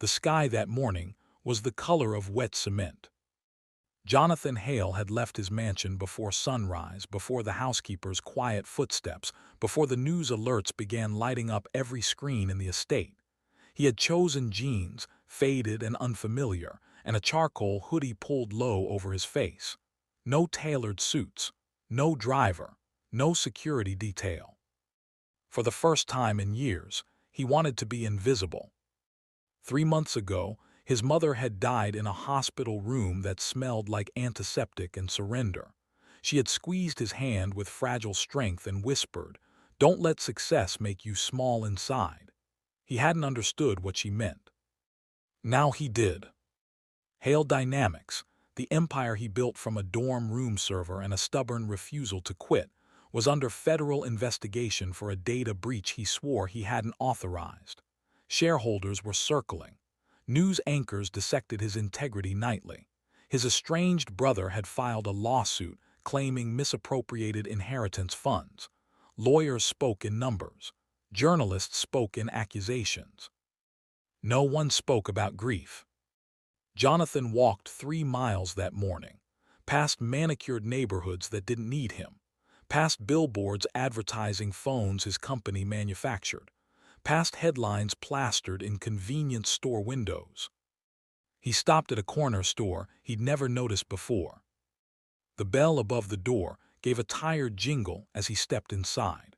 The sky that morning was the color of wet cement. Jonathan Hale had left his mansion before sunrise, before the housekeeper's quiet footsteps, before the news alerts began lighting up every screen in the estate. He had chosen jeans, faded and unfamiliar, and a charcoal hoodie pulled low over his face. No tailored suits, no driver, no security detail. For the first time in years, he wanted to be invisible. 3 months ago, his mother had died in a hospital room that smelled like antiseptic and surrender. She had squeezed his hand with fragile strength and whispered, "Don't let success make you small inside." He hadn't understood what she meant. Now he did. Hale Dynamics, the empire he built from a dorm room server and a stubborn refusal to quit, was under federal investigation for a data breach he swore he hadn't authorized. Shareholders were circling. News anchors dissected his integrity nightly. His estranged brother had filed a lawsuit claiming misappropriated inheritance funds. Lawyers spoke in numbers. Journalists spoke in accusations. No one spoke about grief. Jonathan walked 3 miles that morning, past manicured neighborhoods that didn't need him, past billboards advertising phones his company manufactured, past headlines plastered in convenience store windows. He stopped at a corner store he'd never noticed before. The bell above the door gave a tired jingle as he stepped inside.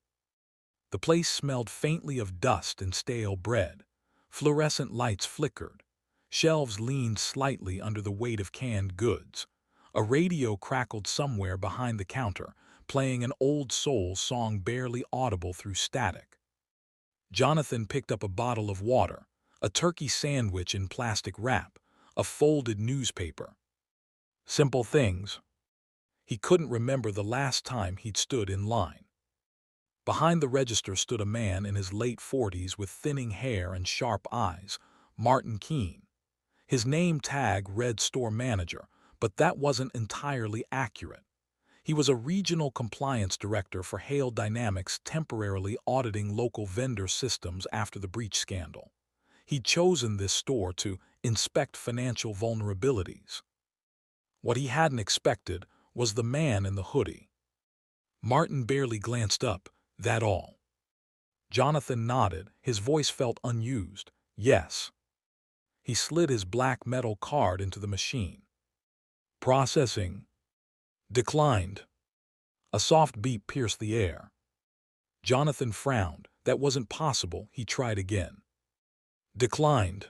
The place smelled faintly of dust and stale bread. Fluorescent lights flickered. Shelves leaned slightly under the weight of canned goods. A radio crackled somewhere behind the counter, playing an old soul song barely audible through static. Jonathan picked up a bottle of water, a turkey sandwich in plastic wrap, a folded newspaper. Simple things. He couldn't remember the last time he'd stood in line. Behind the register stood a man in his late 40s with thinning hair and sharp eyes, Martin Keene. His name tag read store manager, but that wasn't entirely accurate. He was a regional compliance director for Hale Dynamics, temporarily auditing local vendor systems after the breach scandal. He'd chosen this store to inspect financial vulnerabilities. What he hadn't expected was the man in the hoodie. Martin barely glanced up, that all. Jonathan nodded, his voice felt unused. Yes. He slid his black metal card into the machine. Processing. Declined. A soft beep pierced the air. Jonathan frowned. That wasn't possible. He tried again. Declined.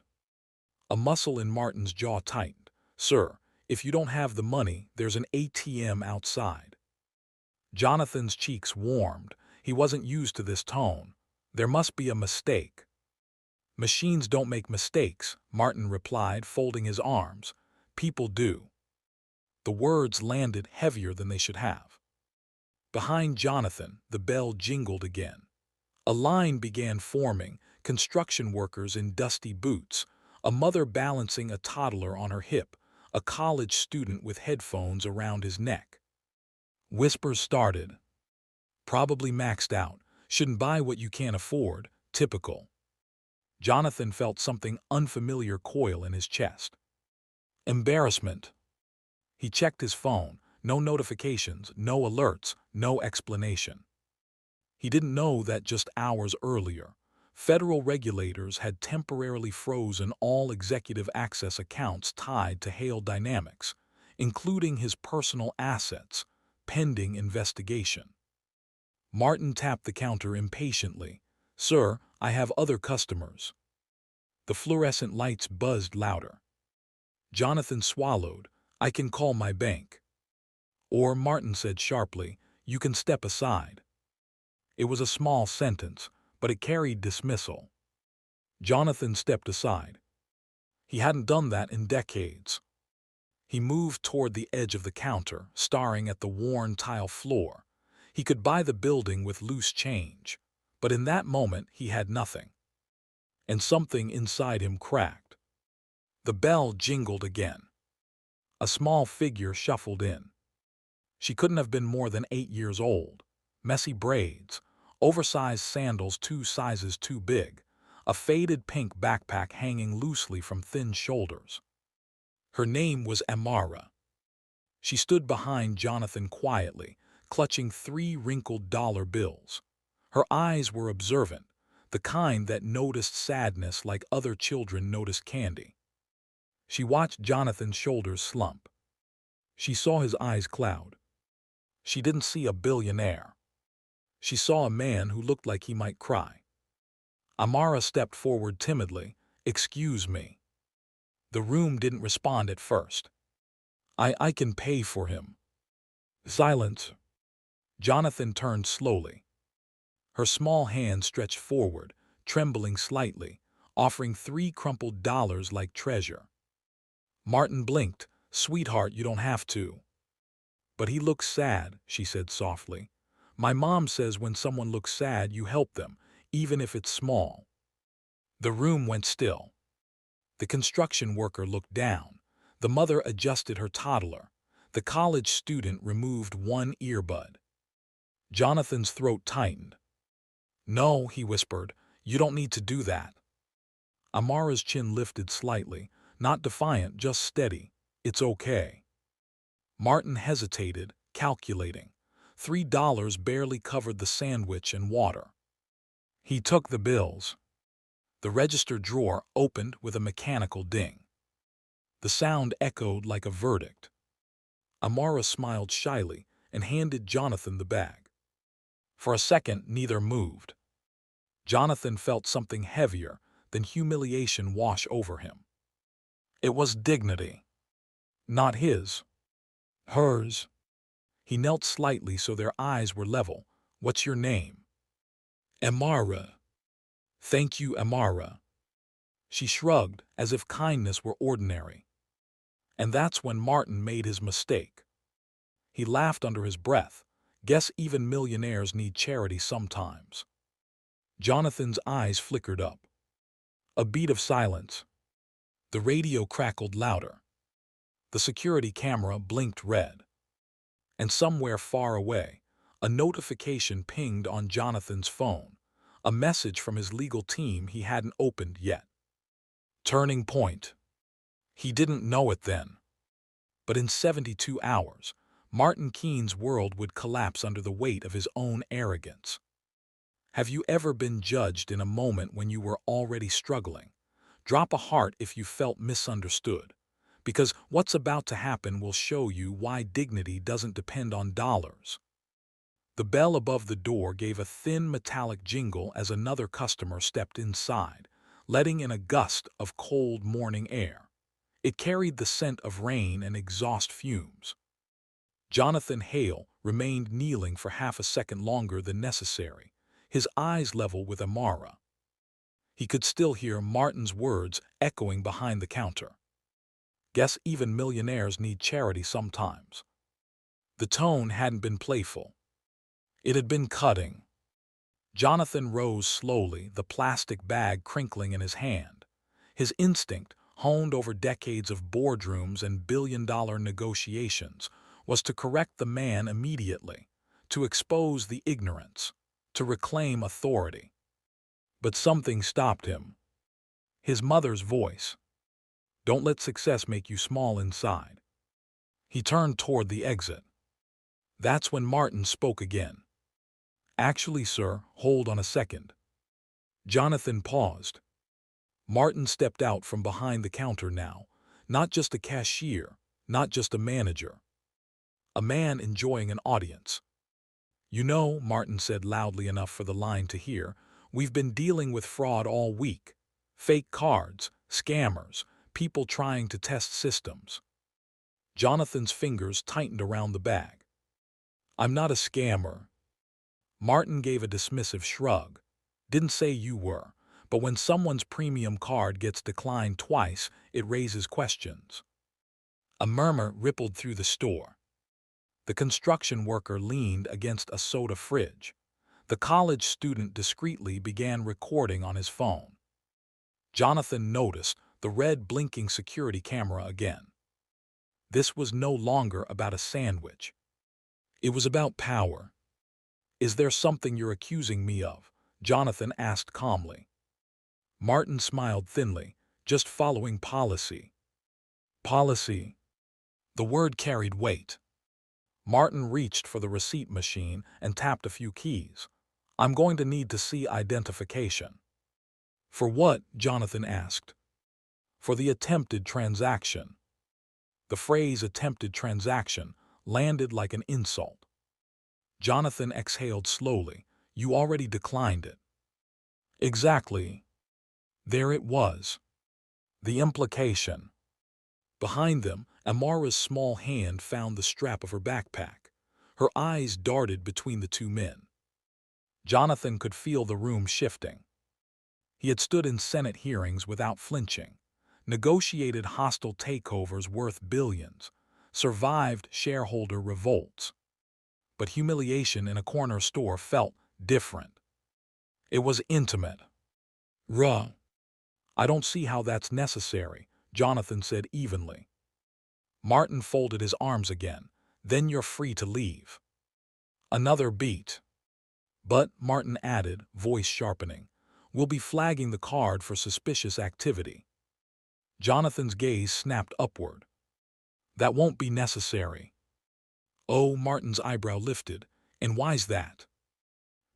A muscle in Martin's jaw tightened. Sir, if you don't have the money, there's an ATM outside. Jonathan's cheeks warmed. He wasn't used to this tone. There must be a mistake. Machines don't make mistakes, Martin replied, folding his arms. People do. The words landed heavier than they should have. Behind Jonathan, the bell jingled again. A line began forming, construction workers in dusty boots, a mother balancing a toddler on her hip, a college student with headphones around his neck. Whispers started. Probably maxed out. Shouldn't buy what you can't afford. Typical. Jonathan felt something unfamiliar coil in his chest. Embarrassment. He checked his phone. No notifications, no alerts, no explanation. He didn't know that just hours earlier, federal regulators had temporarily frozen all executive access accounts tied to Hale Dynamics, including his personal assets, pending investigation. Martin tapped the counter impatiently. Sir, I have other customers. The fluorescent lights buzzed louder. Jonathan swallowed. I can call my bank. Or, Martin said sharply, you can step aside. It was a small sentence, but it carried dismissal. Jonathan stepped aside. He hadn't done that in decades. He moved toward the edge of the counter, staring at the worn tile floor. He could buy the building with loose change, but in that moment he had nothing. And something inside him cracked. The bell jingled again. A small figure shuffled in. She couldn't have been more than 8 years old. Messy braids, oversized sandals 2 sizes too big, a faded pink backpack hanging loosely from thin shoulders. Her name was Amara. She stood behind Jonathan quietly, clutching 3 wrinkled dollar bills. Her eyes were observant, the kind that noticed sadness like other children notice candy. She watched Jonathan's shoulders slump. She saw his eyes cloud. She didn't see a billionaire. She saw a man who looked like he might cry. Amara stepped forward timidly. "Excuse me." The room didn't respond at first. I can pay for him." Silence. Jonathan turned slowly. Her small hand stretched forward, trembling slightly, offering 3 crumpled dollars like treasure. Martin blinked. "Sweetheart, you don't have to." "But he looks sad," she said softly. "My mom says when someone looks sad, you help them, even if it's small." The room went still. The construction worker looked down. The mother adjusted her toddler. The college student removed one earbud. Jonathan's throat tightened. "No," he whispered, "you don't need to do that." Amara's chin lifted slightly, not defiant, just steady. "It's okay." Martin hesitated, calculating. $3 barely covered the sandwich and water. He took the bills. The register drawer opened with a mechanical ding. The sound echoed like a verdict. Amara smiled shyly and handed Jonathan the bag. For a second, neither moved. Jonathan felt something heavier than humiliation wash over him. It was dignity. Not his. Hers. He knelt slightly so their eyes were level. "What's your name?" "Amara." "Thank you, Amara." She shrugged, as if kindness were ordinary. And that's when Martin made his mistake. He laughed under his breath. "Guess even millionaires need charity sometimes." Jonathan's eyes flickered up. A beat of silence. The radio crackled louder. The security camera blinked red. And somewhere far away, a notification pinged on Jonathan's phone, a message from his legal team he hadn't opened yet. Turning point. He didn't know it then. But in 72 hours, Martin Keene's world would collapse under the weight of his own arrogance. Have you ever been judged in a moment when you were already struggling? Drop a heart if you felt misunderstood, because what's about to happen will show you why dignity doesn't depend on dollars. The bell above the door gave a thin metallic jingle as another customer stepped inside, letting in a gust of cold morning air. It carried the scent of rain and exhaust fumes. Jonathan Hale remained kneeling for half a second longer than necessary, his eyes level with Amara. He could still hear Martin's words echoing behind the counter. "Guess even millionaires need charity sometimes." The tone hadn't been playful. It had been cutting. Jonathan rose slowly, the plastic bag crinkling in his hand. His instinct, honed over decades of boardrooms and billion-dollar negotiations, was to correct the man immediately, to expose the ignorance, to reclaim authority. But something stopped him. His mother's voice. "Don't let success make you small inside." He turned toward the exit. That's when Martin spoke again. "Actually, sir, hold on a second." Jonathan paused. Martin stepped out from behind the counter now, not just a cashier, not just a manager. A man enjoying an audience. "You know," Martin said loudly enough for the line to hear, "we've been dealing with fraud all week. Fake cards, scammers, people trying to test systems." Jonathan's fingers tightened around the bag. "I'm not a scammer." Martin gave a dismissive shrug. "Didn't say you were, but when someone's premium card gets declined twice, it raises questions." A murmur rippled through the store. The construction worker leaned against a soda fridge. The college student discreetly began recording on his phone. Jonathan noticed the red blinking security camera again. This was no longer about a sandwich. It was about power. "Is there something you're accusing me of?" Jonathan asked calmly. Martin smiled thinly, just following policy. Policy. The word carried weight. Martin reached for the receipt machine and tapped a few keys. I'm going to need to see identification. For what? Jonathan asked. For the attempted transaction. The phrase attempted transaction landed like an insult. Jonathan exhaled slowly. You already declined it. Exactly. There it was. The implication. Behind them, Amara's small hand found the strap of her backpack. Her eyes darted between the two men. Jonathan could feel the room shifting. He had stood in Senate hearings without flinching, negotiated hostile takeovers worth billions, survived shareholder revolts. But humiliation in a corner store felt different. It was intimate. Ruh. I don't see how that's necessary, Jonathan said evenly. Martin folded his arms again. Then you're free to leave. Another beat. But, Martin added, voice sharpening, we'll be flagging the card for suspicious activity. Jonathan's gaze snapped upward. That won't be necessary. Oh, Martin's eyebrow lifted. And why's that?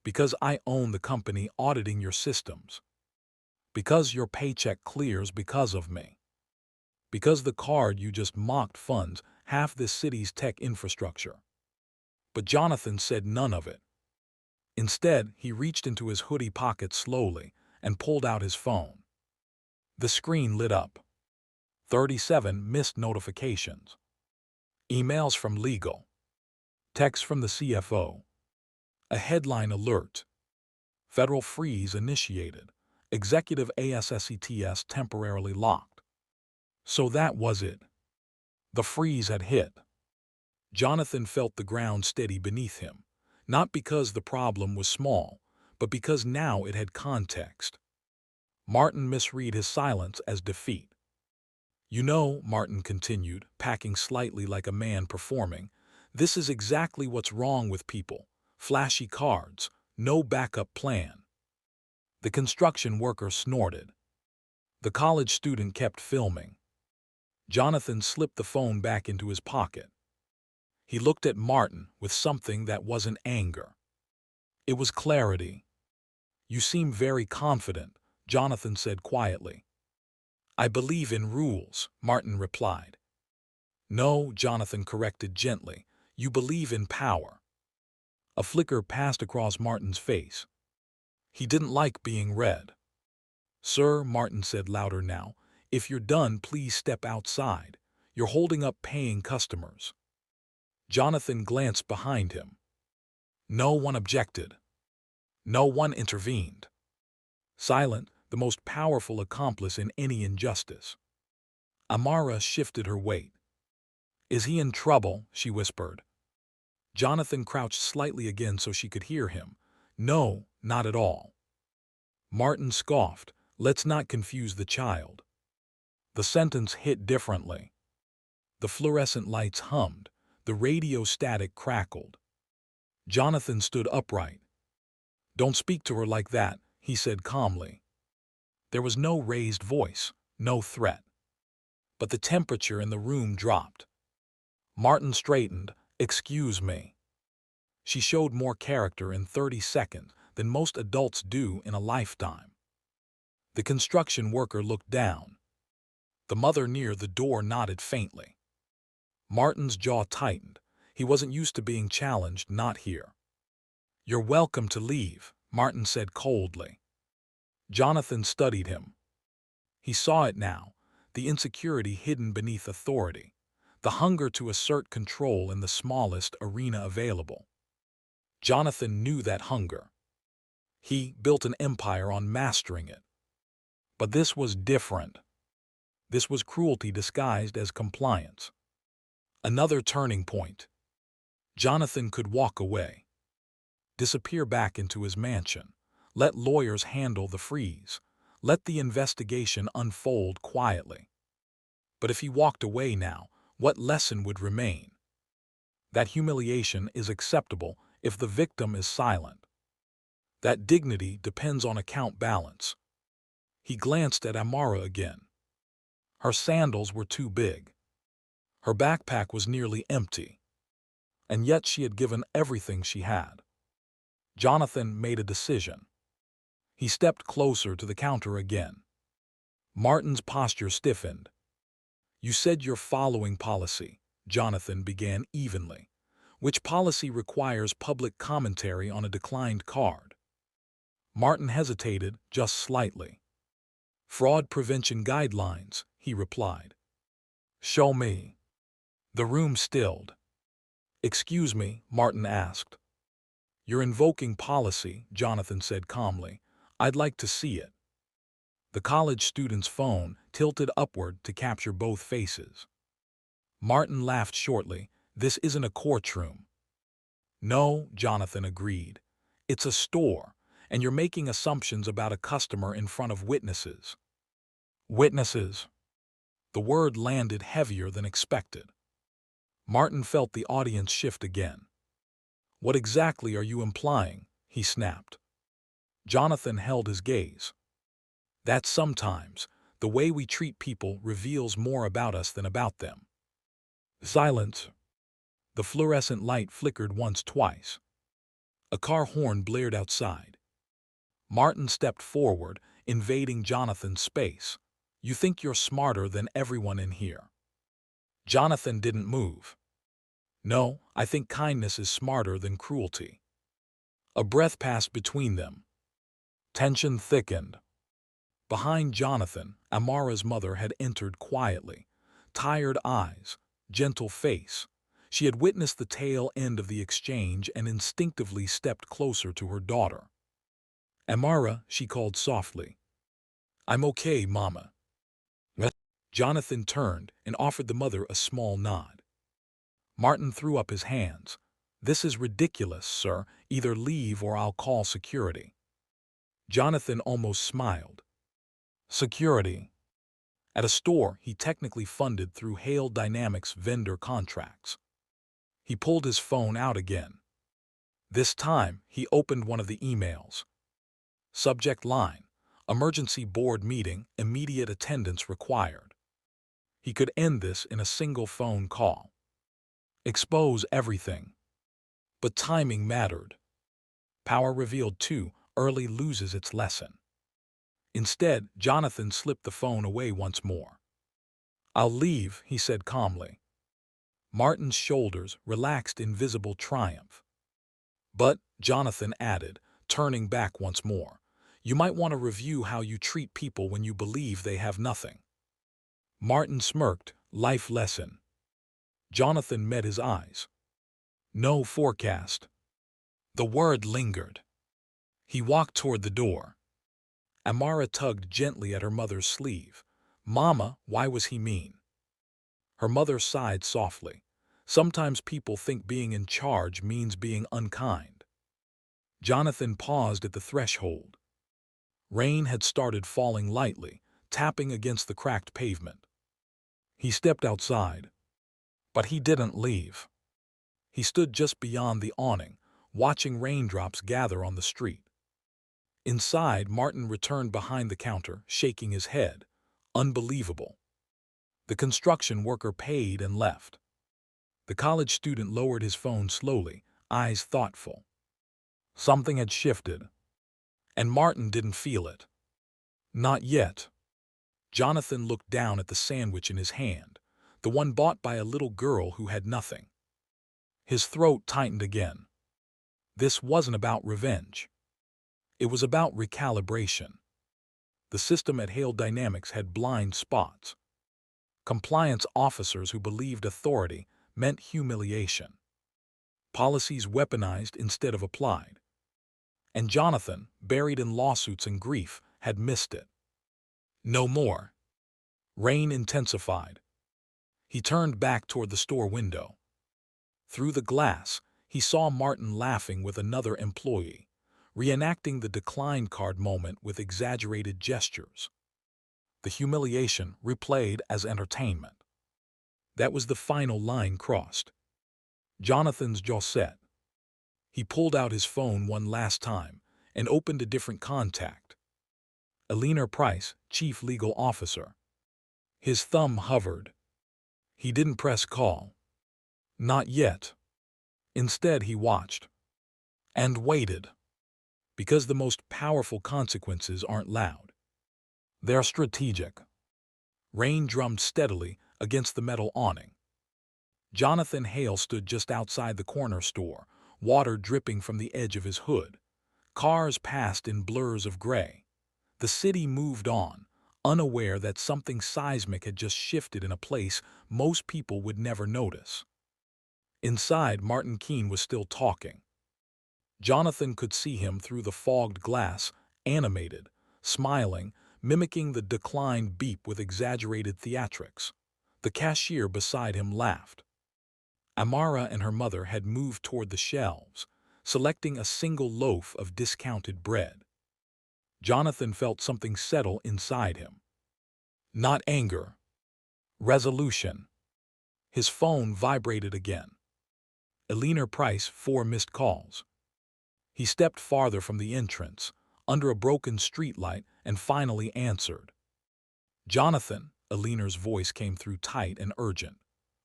Because I own the company auditing your systems. Because your paycheck clears because of me. Because the card you just mocked funds half this city's tech infrastructure. But Jonathan said none of it. Instead, he reached into his hoodie pocket slowly and pulled out his phone. The screen lit up. 37 missed notifications. Emails from legal. Text from the CFO. A headline alert. Federal freeze initiated. Executive ASSETS temporarily locked. So that was it. The freeze had hit. Jonathan felt the ground steady beneath him, not because the problem was small, but because now it had context. Martin misread his silence as defeat. You know, Martin continued, packing slightly like a man performing, this is exactly what's wrong with people. Flashy cards, no backup plan. The construction worker snorted. The college student kept filming. Jonathan slipped the phone back into his pocket. He looked at Martin with something that wasn't anger. It was clarity. You seem very confident, Jonathan said quietly. I believe in rules, Martin replied. No, Jonathan corrected gently. You believe in power. A flicker passed across Martin's face. He didn't like being read. Sir, Martin said louder now, if you're done, please step outside. You're holding up paying customers. Jonathan glanced behind him. No one objected. No one intervened. Silent, the most powerful accomplice in any injustice. Amara shifted her weight. Is he in trouble? She whispered. Jonathan crouched slightly again so she could hear him. No, not at all. Martin scoffed. Let's not confuse the child. The sentence hit differently. The fluorescent lights hummed. The radio static crackled. Jonathan stood upright. Don't speak to her like that, he said calmly. There was no raised voice, no threat. But the temperature in the room dropped. Martin straightened. Excuse me. She showed more character in 30 seconds than most adults do in a lifetime. The construction worker looked down. The mother near the door nodded faintly. Martin's jaw tightened. He wasn't used to being challenged, not here. You're welcome to leave, Martin said coldly. Jonathan studied him. He saw it now, the insecurity hidden beneath authority, the hunger to assert control in the smallest arena available. Jonathan knew that hunger. He built an empire on mastering it. But this was different. This was cruelty disguised as compliance. Another turning point. Jonathan could walk away. Disappear back into his mansion. Let lawyers handle the freeze. Let the investigation unfold quietly. But if he walked away now, what lesson would remain? That humiliation is acceptable if the victim is silent. That dignity depends on account balance. He glanced at Amara again. Her sandals were too big. Her backpack was nearly empty. And yet she had given everything she had. Jonathan made a decision. He stepped closer to the counter again. Martin's posture stiffened. "You said you're following policy," Jonathan began evenly. "Which policy requires public commentary on a declined card?" Martin hesitated just slightly. "Fraud prevention guidelines," he replied. "Show me." The room stilled. "Excuse me," Martin asked. "You're invoking policy," Jonathan said calmly. "I'd like to see it." The college student's phone tilted upward to capture both faces. Martin laughed shortly. "This isn't a courtroom." "No," Jonathan agreed. "It's a store, and you're making assumptions about a customer in front of witnesses." "Witnesses?" The word landed heavier than expected. Martin felt the audience shift again. "What exactly are you implying?" he snapped. Jonathan held his gaze. "That sometimes the way we treat people reveals more about us than about them." Silence. The fluorescent light flickered once, twice. A car horn blared outside. Martin stepped forward, invading Jonathan's space. "You think you're smarter than everyone in here." Jonathan didn't move. "No, I think kindness is smarter than cruelty." A breath passed between them. Tension thickened. Behind Jonathan, Amara's mother had entered quietly. Tired eyes, gentle face. She had witnessed the tail end of the exchange and instinctively stepped closer to her daughter. "Amara," she called softly. "I'm okay, Mama." Jonathan turned and offered the mother a small nod. Martin threw up his hands. "This is ridiculous, sir. Either leave or I'll call security." Jonathan almost smiled. Security? At a store he technically funded through Hale Dynamics vendor contracts. He pulled his phone out again. This time he opened one of the emails. Subject line: Emergency board meeting, immediate attendance required. He could end this in a single phone call. Expose everything. But timing mattered. Power revealed too early loses its lesson. Instead, Jonathan slipped the phone away once more. "I'll leave," he said calmly. Martin's shoulders relaxed in visible triumph. "But," Jonathan added, turning back once more, "you might want to review how you treat people when you believe they have nothing." Martin smirked. "Life lesson." Jonathan met his eyes. "No forecast." The word lingered. He walked toward the door. Amara tugged gently at her mother's sleeve. "Mama, why was he mean?" Her mother sighed softly. "Sometimes people think being in charge means being unkind." Jonathan paused at the threshold. Rain had started falling lightly, tapping against the cracked pavement. He stepped outside. But he didn't leave. He stood just beyond the awning, watching raindrops gather on the street. Inside, Martin returned behind the counter, shaking his head. Unbelievable. The construction worker paid and left. The college student lowered his phone slowly, eyes thoughtful. Something had shifted. And Martin didn't feel it. Not yet. Jonathan looked down at the sandwich in his hand, the one bought by a little girl who had nothing. His throat tightened again. This wasn't about revenge. It was about recalibration. The system at Hale Dynamics had blind spots. Compliance officers who believed authority meant humiliation. Policies weaponized instead of applied. And Jonathan, buried in lawsuits and grief, had missed it. No more. Rain intensified. He turned back toward the store window. Through the glass, he saw Martin laughing with another employee, reenacting the decline card moment with exaggerated gestures. The humiliation replayed as entertainment. That was the final line crossed. Jonathan's jaw set. He pulled out his phone one last time and opened a different contact. Billionaire Price, Chief Legal Officer. His thumb hovered. He didn't press call. Not yet. Instead, he watched. And waited. Because the most powerful consequences aren't loud. They're strategic. Rain drummed steadily against the metal awning. Jonathan Hale stood just outside the corner store, water dripping from the edge of his hood. Cars passed in blurs of gray. The city moved on, unaware that something seismic had just shifted in a place most people would never notice. Inside, Martin Keene was still talking. Jonathan could see him through the fogged glass, animated, smiling, mimicking the declined beep with exaggerated theatrics. The cashier beside him laughed. Amara and her mother had moved toward the shelves, selecting a single loaf of discounted bread. Jonathan felt something settle inside him. Not anger. Resolution. His phone vibrated again. Billionaire Price, 4 missed calls. He stepped farther from the entrance, under a broken streetlight, and finally answered. Jonathan, Billionaire's voice came through tight and urgent.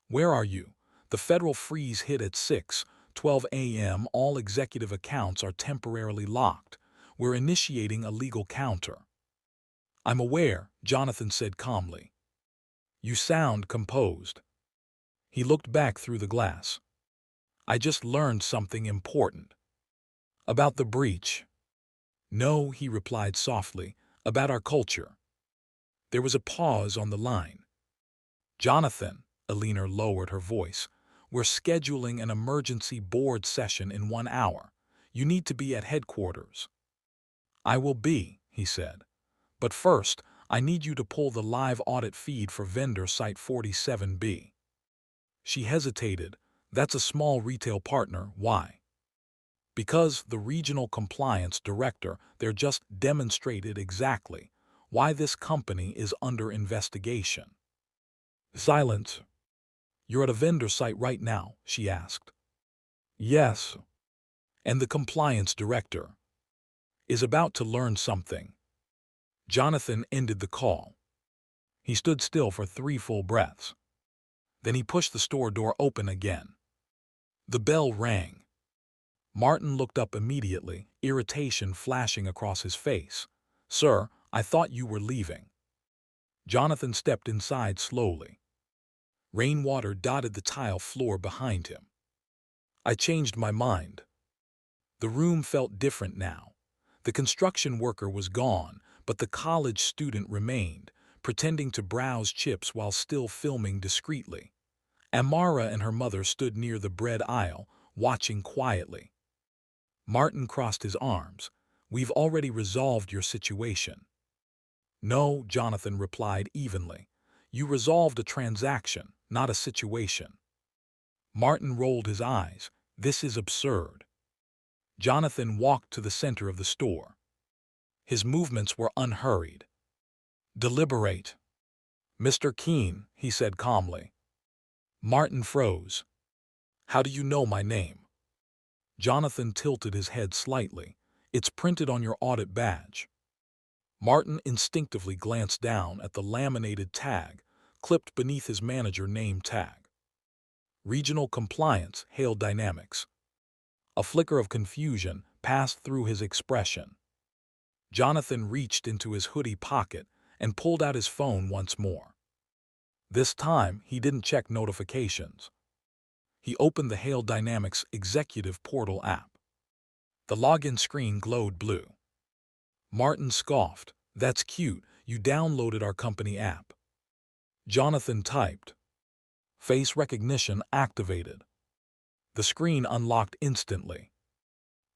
Where are you? The federal freeze hit at 6:12 a.m. All executive accounts are temporarily locked. We're initiating a legal counter. I'm aware, Jonathan said calmly. You sound composed. He looked back through the glass. I just learned something important. About the breach. No, he replied softly, about our culture. There was a pause on the line. Jonathan, Billionaire lowered her voice, we're scheduling an emergency board session in 1 hour. You need to be at headquarters. I will be, he said. But first, I need you to pull the live audit feed for vendor site 47B. She hesitated. That's a small retail partner. Why? Because the regional compliance director there just demonstrated exactly why this company is under investigation. Silence. You're at a vendor site right now, she asked. Yes. And the compliance director is about to learn something. Jonathan ended the call. He stood still for 3 full breaths. Then he pushed the store door open again. The bell rang. Martin looked up immediately, irritation flashing across his face. Sir, I thought you were leaving. Jonathan stepped inside slowly. Rainwater dotted the tile floor behind him. I changed my mind. The room felt different now. The construction worker was gone, but the college student remained, pretending to browse chips while still filming discreetly. Amara and her mother stood near the bread aisle, watching quietly. Martin crossed his arms. We've already resolved your situation. No, Jonathan replied evenly. You resolved a transaction, not a situation. Martin rolled his eyes. This is absurd. Jonathan walked to the center of the store. His movements were unhurried. Deliberate. Mr. Keene, he said calmly. Martin froze. How do you know my name? Jonathan tilted his head slightly. It's printed on your audit badge. Martin instinctively glanced down at the laminated tag, clipped beneath his manager name tag. Regional Compliance, Hale Dynamics. A flicker of confusion passed through his expression. Jonathan reached into his hoodie pocket and pulled out his phone once more. This time, he didn't check notifications. He opened the Hale Dynamics Executive Portal app. The login screen glowed blue. Martin scoffed. That's cute, you downloaded our company app. Jonathan typed. Face recognition activated. The screen unlocked instantly.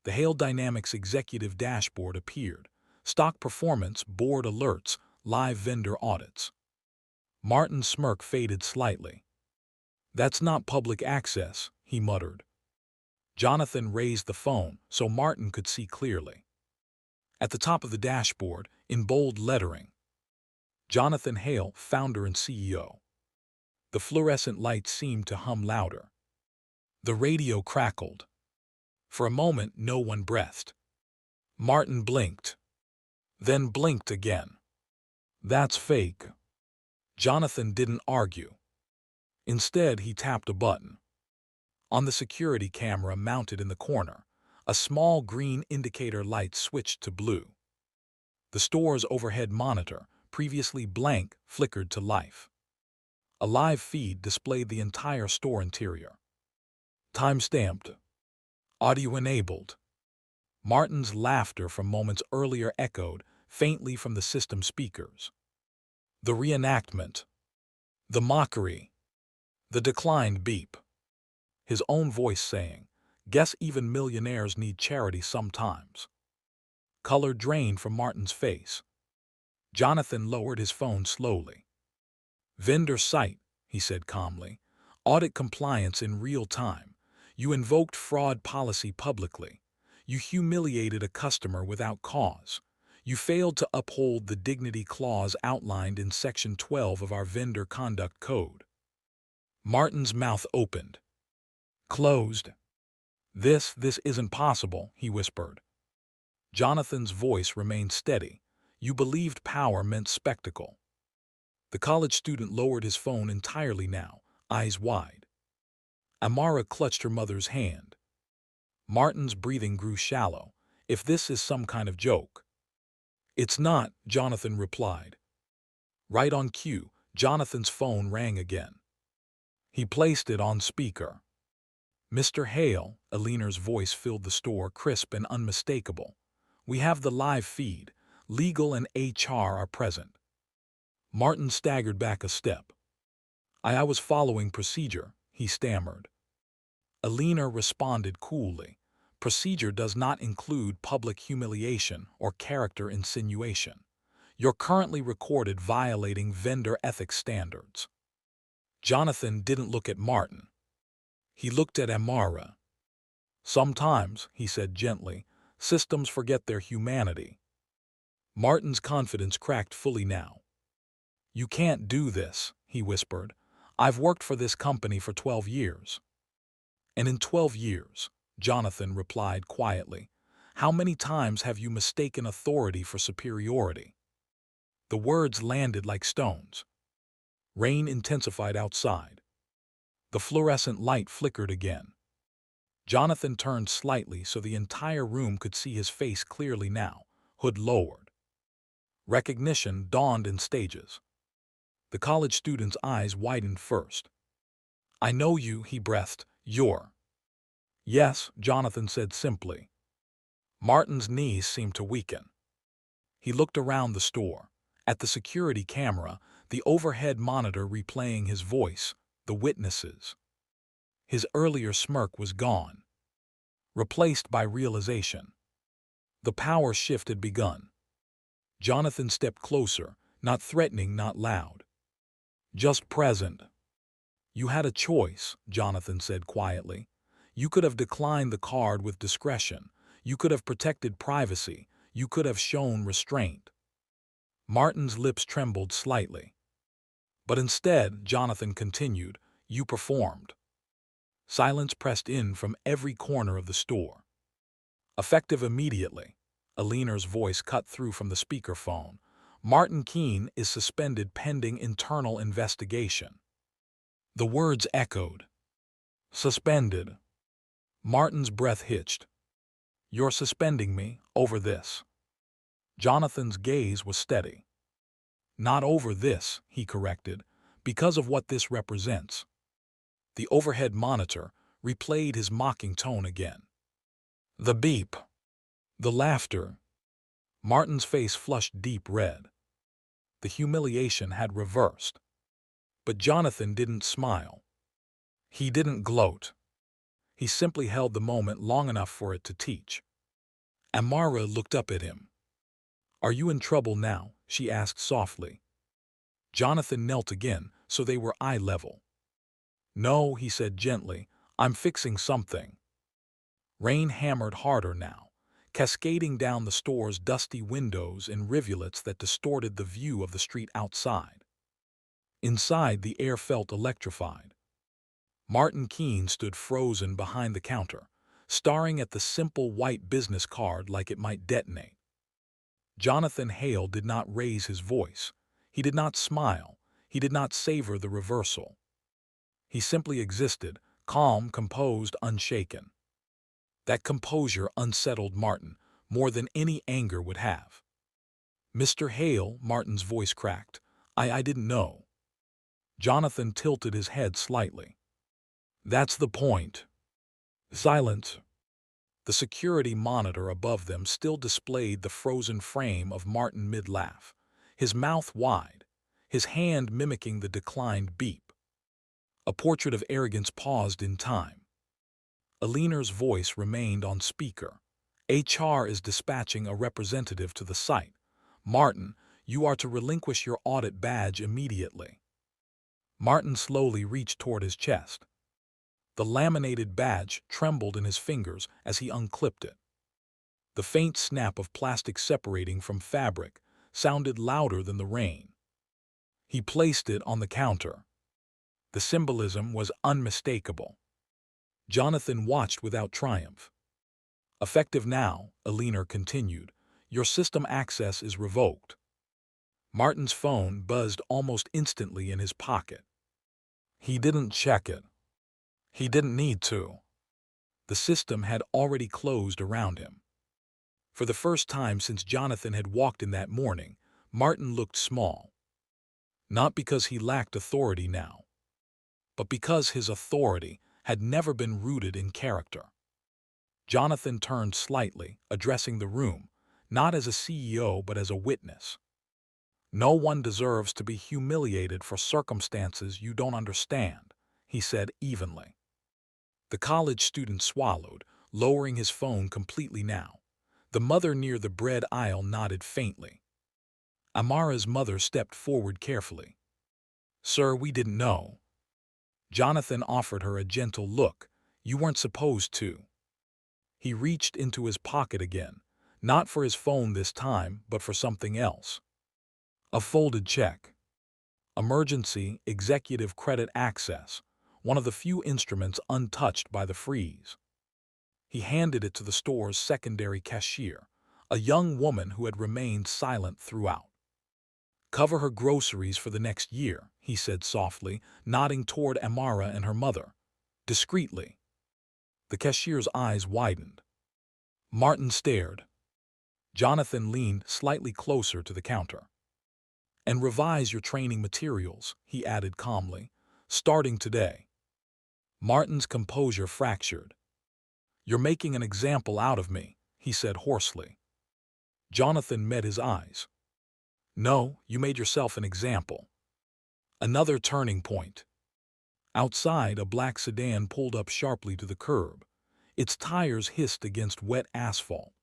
The Hale Dynamics Executive Dashboard appeared. Stock performance, board alerts, live vendor audits. Martin's smirk faded slightly. That's not public access, he muttered. Jonathan raised the phone so Martin could see clearly. At the top of the dashboard, in bold lettering, Jonathan Hale, founder and CEO. The fluorescent lights seemed to hum louder. The radio crackled. For a moment, no one breathed. Martin blinked. then blinked again. That's fake. Jonathan didn't argue. Instead, he tapped a button. On the security camera mounted in the corner, a small green indicator light switched to blue. The store's overhead monitor, previously blank, flickered to life. A live feed displayed the entire store interior. Time-stamped. Audio-enabled. Martin's laughter from moments earlier echoed faintly from the system speakers. The reenactment. The mockery. The declined beep. His own voice saying, "Guess even millionaires need charity sometimes." Color drained from Martin's face. Jonathan lowered his phone slowly. "Vendor site," he said calmly. "Audit compliance in real time. You invoked fraud policy publicly. You humiliated a customer without cause. You failed to uphold the dignity clause outlined in Section 12 of our Vendor Conduct Code." Martin's mouth opened. Closed. This isn't possible," he whispered. Jonathan's voice remained steady. "You believed power meant spectacle." The college student lowered his phone entirely now, eyes wide. Amara clutched her mother's hand. Martin's breathing grew shallow. "If this is some kind of joke." "It's not," Jonathan replied. Right on cue, Jonathan's phone rang again. He placed it on speaker. "Mr. Hale," Alina's voice filled the store, crisp and unmistakable. "We have the live feed. Legal and HR are present." Martin staggered back a step. I was following procedure," he stammered. Alina responded coolly. "Procedure does not include public humiliation or character insinuation. You're currently recorded violating vendor ethics standards." Jonathan didn't look at Martin. He looked at Amara. "Sometimes," he said gently, "systems forget their humanity." Martin's confidence cracked fully now. "You can't do this," he whispered. "I've worked for this company for 12 years. "And in 12 years," Jonathan replied quietly, "how many times have you mistaken authority for superiority?" The words landed like stones. Rain intensified outside. The fluorescent light flickered again. Jonathan turned slightly so the entire room could see his face clearly now, hood lowered. Recognition dawned in stages. The college student's eyes widened first. "I know you," he breathed. "You're—" "Yes," Jonathan said simply. Martin's knees seemed to weaken. He looked around the store, at the security camera, the overhead monitor replaying his voice, the witnesses. His earlier smirk was gone, replaced by realization. The power shift had begun. Jonathan stepped closer, not threatening, not loud. Just present. "You had a choice," Jonathan said quietly. "You could have declined the card with discretion. You could have protected privacy. You could have shown restraint." Martin's lips trembled slightly. "But instead," Jonathan continued, "you performed." Silence pressed in from every corner of the store. "Effective immediately," Alina's voice cut through from the speakerphone. "Martin Keene is suspended pending internal investigation." The words echoed. "Suspended." Martin's breath hitched. "You're suspending me over this." Jonathan's gaze was steady. "Not over this," he corrected, "because of what this represents." The overhead monitor replayed his mocking tone again. The beep. The laughter. Martin's face flushed deep red. The humiliation had reversed. But Jonathan didn't smile. He didn't gloat. He simply held the moment long enough for it to teach. Amara looked up at him. "Are you in trouble now?" she asked softly. Jonathan knelt again, so they were eye level. "No," he said gently, "I'm fixing something." Rain hammered harder now, cascading down the store's dusty windows in rivulets that distorted the view of the street outside. Inside, the air felt electrified. Martin Keene stood frozen behind the counter, staring at the simple white business card like it might detonate. Jonathan Hale did not raise his voice. He did not smile. He did not savor the reversal. He simply existed, calm, composed, unshaken. That composure unsettled Martin more than any anger would have. "Mr. Hale," Martin's voice cracked. I didn't know." Jonathan tilted his head slightly. "That's the point." Silence. The security monitor above them still displayed the frozen frame of Martin mid-laugh, his mouth wide, his hand mimicking the declined beep. A portrait of arrogance paused in time. Aliner's voice remained on speaker. "HR is dispatching a representative to the site. Martin, you are to relinquish your audit badge immediately." Martin slowly reached toward his chest. The laminated badge trembled in his fingers as he unclipped it. The faint snap of plastic separating from fabric sounded louder than the rain. He placed it on the counter. The symbolism was unmistakable. Jonathan watched without triumph. "Effective now," Aliner continued. "Your system access is revoked." Martin's phone buzzed almost instantly in his pocket. He didn't check it. He didn't need to. The system had already closed around him. For the first time since Jonathan had walked in that morning, Martin looked small. Not because he lacked authority now, but because his authority had never been rooted in character. Jonathan turned slightly, addressing the room, not as a CEO but as a witness. "No one deserves to be humiliated for circumstances you don't understand," he said evenly. The college student swallowed, lowering his phone completely now. The mother near the bread aisle nodded faintly. Amara's mother stepped forward carefully. "Sir, we didn't know." Jonathan offered her a gentle look. "You weren't supposed to." He reached into his pocket again, not for his phone this time, but for something else. A folded check. Emergency executive credit access, one of the few instruments untouched by the freeze. He handed it to the store's secondary cashier, a young woman who had remained silent throughout. "Cover her groceries for the next year," he said softly, nodding toward Amara and her mother. Discreetly. The cashier's eyes widened. Martin stared. Jonathan leaned slightly closer to the counter. "And revise your training materials," he added calmly, "starting today." Martin's composure fractured. "You're making an example out of me," he said hoarsely. Jonathan met his eyes. "No, you made yourself an example." Another turning point. Outside, a black sedan pulled up sharply to the curb. Its tires hissed against wet asphalt.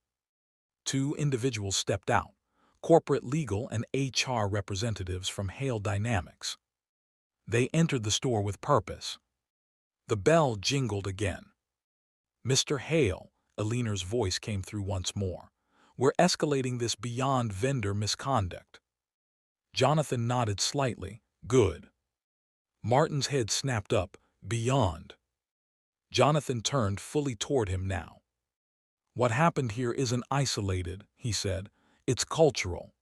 Two individuals stepped out, corporate legal and HR representatives from Hale Dynamics. They entered the store with purpose. The bell jingled again. "Mr. Hale," Aliner's voice came through once more. "We're escalating this beyond vendor misconduct." Jonathan nodded slightly. "Good." Martin's head snapped up. "Beyond." Jonathan turned fully toward him now. "What happened here isn't isolated," he said. "It's cultural."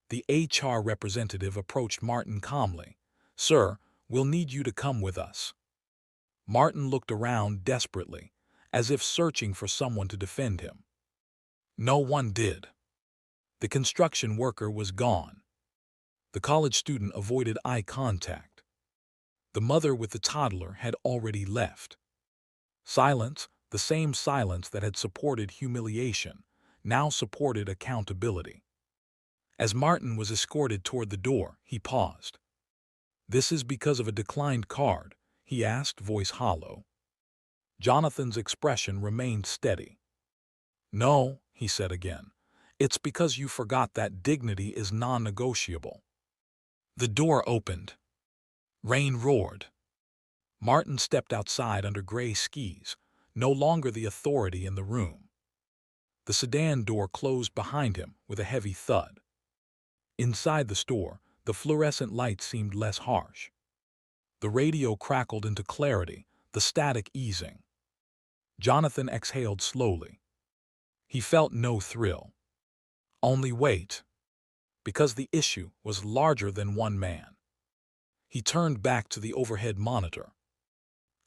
The HR representative approached Martin calmly. "Sir, we'll need you to come with us." Martin looked around desperately, as if searching for someone to defend him. No one did. The construction worker was gone. The college student avoided eye contact. The mother with the toddler had already left. Silence, the same silence that had supported humiliation, now supported accountability. As Martin was escorted toward the door, he paused. "This is because of a declined card?" he asked, voice hollow. Jonathan's expression remained steady. "No," he said again. "It's because you forgot that dignity is non-negotiable." The door opened. Rain roared. Martin stepped outside under gray skis, no longer the authority in the room. The sedan door closed behind him with a heavy thud. Inside the store, the fluorescent light seemed less harsh. The radio crackled into clarity, the static easing. Jonathan exhaled slowly. He felt no thrill. Only wait, because the issue was larger than one man. He turned back to the overhead monitor.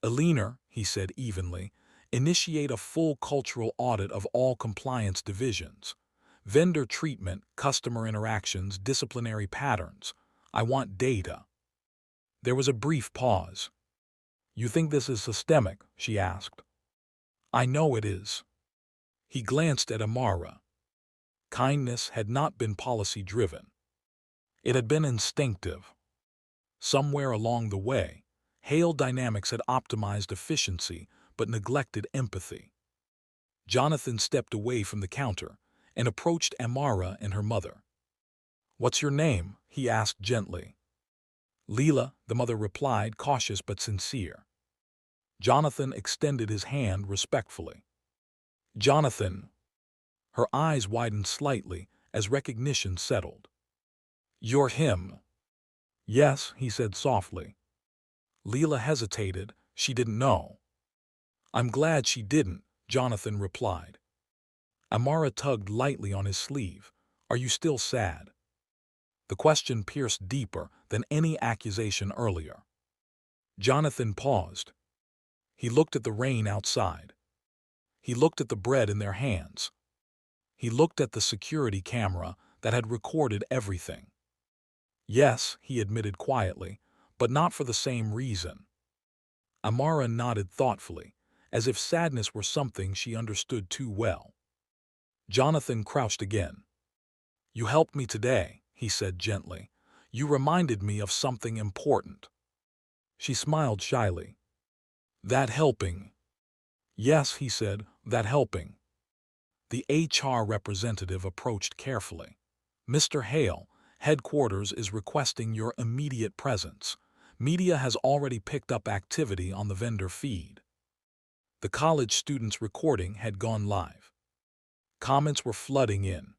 "Billionaire," he said evenly, "initiate a full cultural audit of all compliance divisions. Vendor treatment, customer interactions, disciplinary patterns. I want data." There was a brief pause. "You think this is systemic?" she asked. "I know it is." He glanced at Amara. Kindness had not been policy-driven. It had been instinctive. Somewhere along the way, Hale Dynamics had optimized efficiency but neglected empathy. Jonathan stepped away from the counter and approached Amara and her mother. "What's your name?" he asked gently. "Leela," the mother replied, cautious but sincere. Jonathan extended his hand respectfully. "Jonathan." Her eyes widened slightly as recognition settled. "You're him." "Yes," he said softly. Leela hesitated. She didn't know. "I'm glad she didn't," Jonathan replied. Amara tugged lightly on his sleeve. "Are you still sad?" The question pierced deeper than any accusation earlier. Jonathan paused. He looked at the rain outside. He looked at the bread in their hands. He looked at the security camera that had recorded everything. "Yes," he admitted quietly, "but not for the same reason." Amara nodded thoughtfully, as if sadness were something she understood too well. Jonathan crouched again. "You helped me today," he said gently. "You reminded me of something important." She smiled shyly. "That helping?" "Yes," he said, "that helping." The HR representative approached carefully. "Mr. Hale, headquarters is requesting your immediate presence. Media has already picked up activity on the vendor feed." The college students' recording had gone live. Comments were flooding in.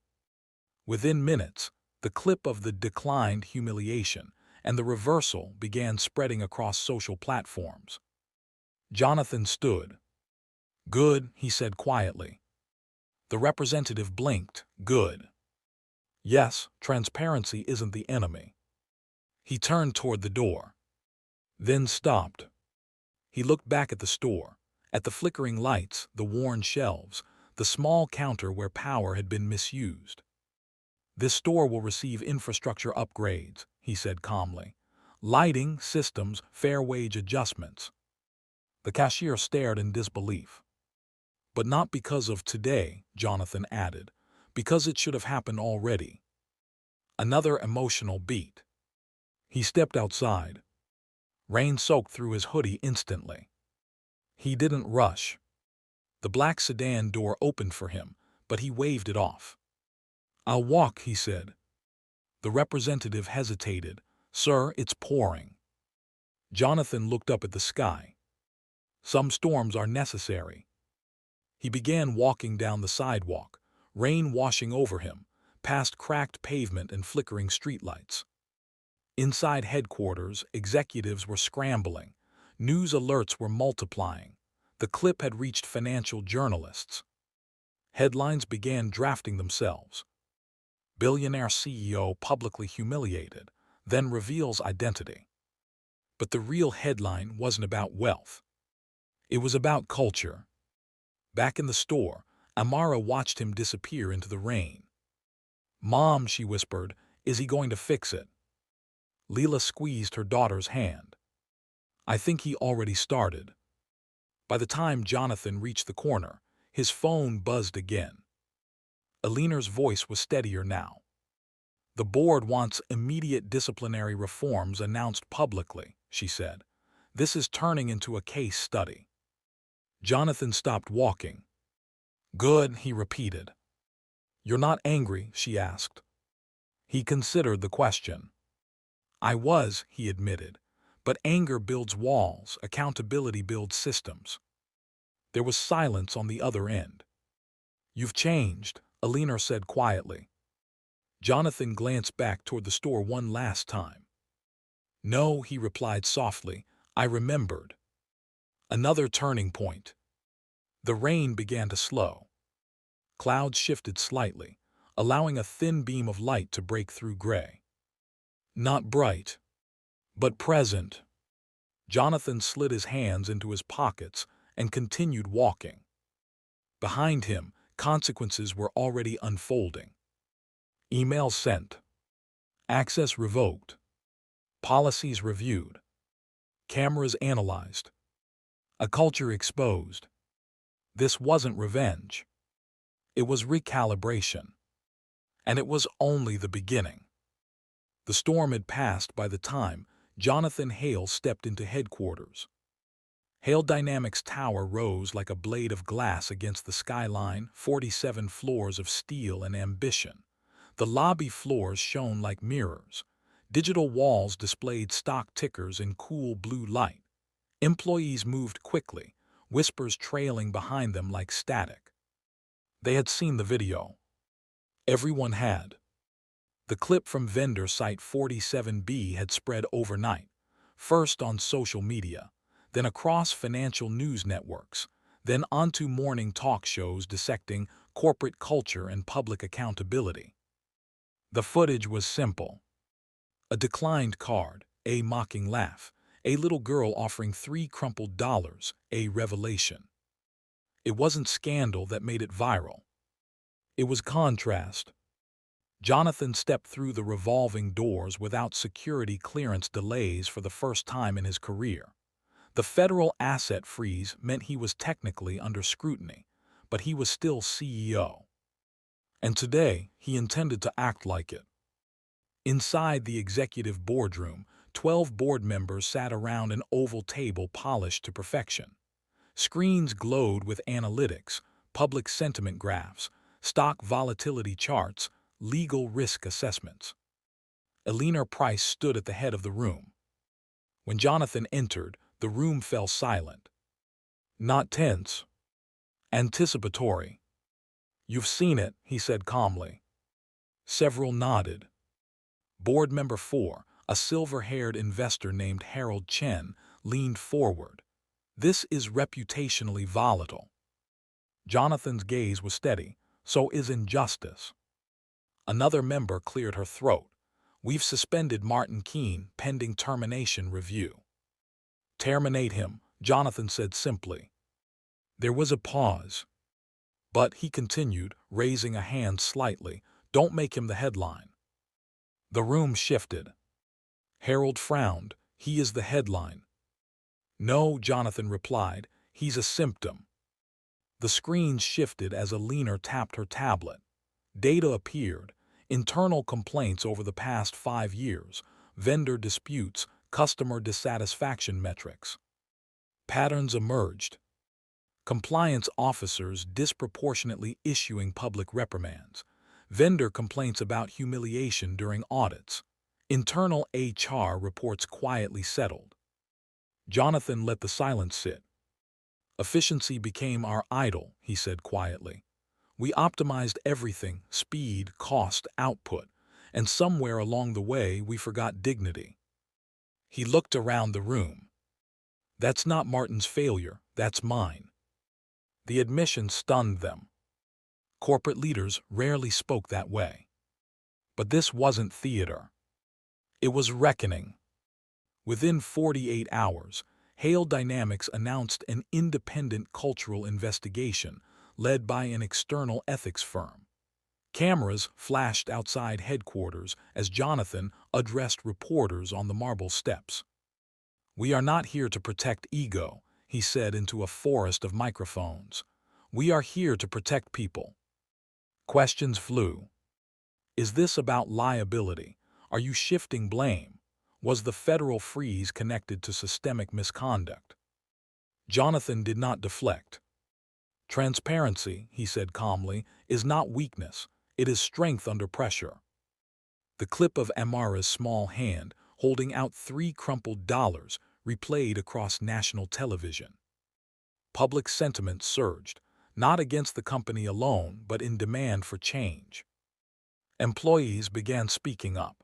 Within minutes, the clip of the declined humiliation and the reversal began spreading across social platforms. Jonathan stood. "Good," he said quietly. The representative blinked. "Good. Yes, transparency isn't the enemy." He turned toward the door. Then stopped. He looked back at the store, at the flickering lights, the worn shelves, the small counter where power had been misused. "This store will receive infrastructure upgrades," he said calmly. "Lighting, systems, fair wage adjustments." The cashier stared in disbelief. "But not because of today," Jonathan added, "because it should have happened already." Another emotional beat. He stepped outside. Rain soaked through his hoodie instantly. He didn't rush. The black sedan door opened for him, but he waved it off. "I'll walk," he said. The representative hesitated. "Sir, it's pouring." Jonathan looked up at the sky. "Some storms are necessary." He began walking down the sidewalk, rain washing over him, past cracked pavement and flickering streetlights. Inside headquarters, executives were scrambling. News alerts were multiplying. The clip had reached financial journalists. Headlines began drafting themselves. "Billionaire CEO publicly humiliated, then reveals identity." But the real headline wasn't about wealth. It was about culture. Back in the store, Amara watched him disappear into the rain. "Mom," she whispered, "is he going to fix it?" Leela squeezed her daughter's hand. "I think he already started." By the time Jonathan reached the corner, his phone buzzed again. Alina's voice was steadier now. "The board wants immediate disciplinary reforms announced publicly," she said. "This is turning into a case study." Jonathan stopped walking. "Good," he repeated. "You're not angry?" she asked. He considered the question. "I was," he admitted. "But anger builds walls, accountability builds systems." There was silence on the other end. "You've changed," Alina said quietly. Jonathan glanced back toward the store one last time. "No," he replied softly, "I remembered." Another turning point. The rain began to slow. Clouds shifted slightly. allowing a thin beam of light to break through gray. Not bright, but present. Jonathan slid his hands into his pockets and continued walking. Behind him, consequences were already unfolding. Emails sent. Access revoked. Policies reviewed. Cameras analyzed. A culture exposed. This wasn't revenge. It was recalibration. And it was only the beginning. The storm had passed by the time Jonathan Hale stepped into headquarters. Hale Dynamics Tower rose like a blade of glass against the skyline, 47 floors of steel and ambition. The lobby floors shone like mirrors. Digital walls displayed stock tickers in cool blue light. Employees moved quickly, whispers trailing behind them like static. They had seen the video. Everyone had. The clip from vendor site 47B had spread overnight, first on social media, then across financial news networks, then onto morning talk shows dissecting corporate culture and public accountability. The footage was simple. A declined card, a mocking laugh, a little girl offering $3 crumpled, a revelation. It wasn't scandal that made it viral. It was contrast. Jonathan stepped through the revolving doors without security clearance delays for the first time in his career. The federal asset freeze meant he was technically under scrutiny, but he was still CEO. And today, he intended to act like it. Inside the executive boardroom, 12 board members sat around an oval table polished to perfection. Screens glowed with analytics, public sentiment graphs, stock volatility charts, legal risk assessments. Eleanor Price stood at the head of the room. When Jonathan entered, the room fell silent. Not tense. Anticipatory. "You've seen it," he said calmly. Several nodded. Board member 4, a silver-haired investor named Harold Chen, leaned forward. "This is reputationally volatile." Jonathan's gaze was steady. "So is injustice." Another member cleared her throat. "We've suspended Martin Keene pending termination review." "Terminate him," Jonathan said simply. There was a pause. "But," he continued, raising a hand slightly, "don't make him the headline." The room shifted. Harold frowned. "He is the headline." "No," Jonathan replied, "he's a symptom." The screens shifted as Eleanor tapped her tablet. Data appeared. Internal complaints over the past 5 years, vendor disputes, customer dissatisfaction metrics. Patterns emerged. Compliance officers disproportionately issuing public reprimands. Vendor complaints about humiliation during audits. Internal HR reports quietly settled. Jonathan let the silence sit. "Efficiency became our idol," he said quietly. "We optimized everything, speed, cost, output, and somewhere along the way we forgot dignity." He looked around the room. "That's not Martin's failure, that's mine." The admission stunned them. Corporate leaders rarely spoke that way. But this wasn't theater. It was reckoning. Within 48 hours, Hale Dynamics announced an independent cultural investigation led by an external ethics firm. Cameras flashed outside headquarters as Jonathan addressed reporters on the marble steps. "We are not here to protect ego," he said into a forest of microphones. "We are here to protect people." Questions flew. Is this about liability? Are you shifting blame? Was the federal freeze connected to systemic misconduct? Jonathan did not deflect. "Transparency," he said calmly, "is not weakness. It is strength under pressure." The clip of Amara's small hand holding out $3 crumpled replayed across national television. Public sentiment surged, not against the company alone, but in demand for change. Employees began speaking up.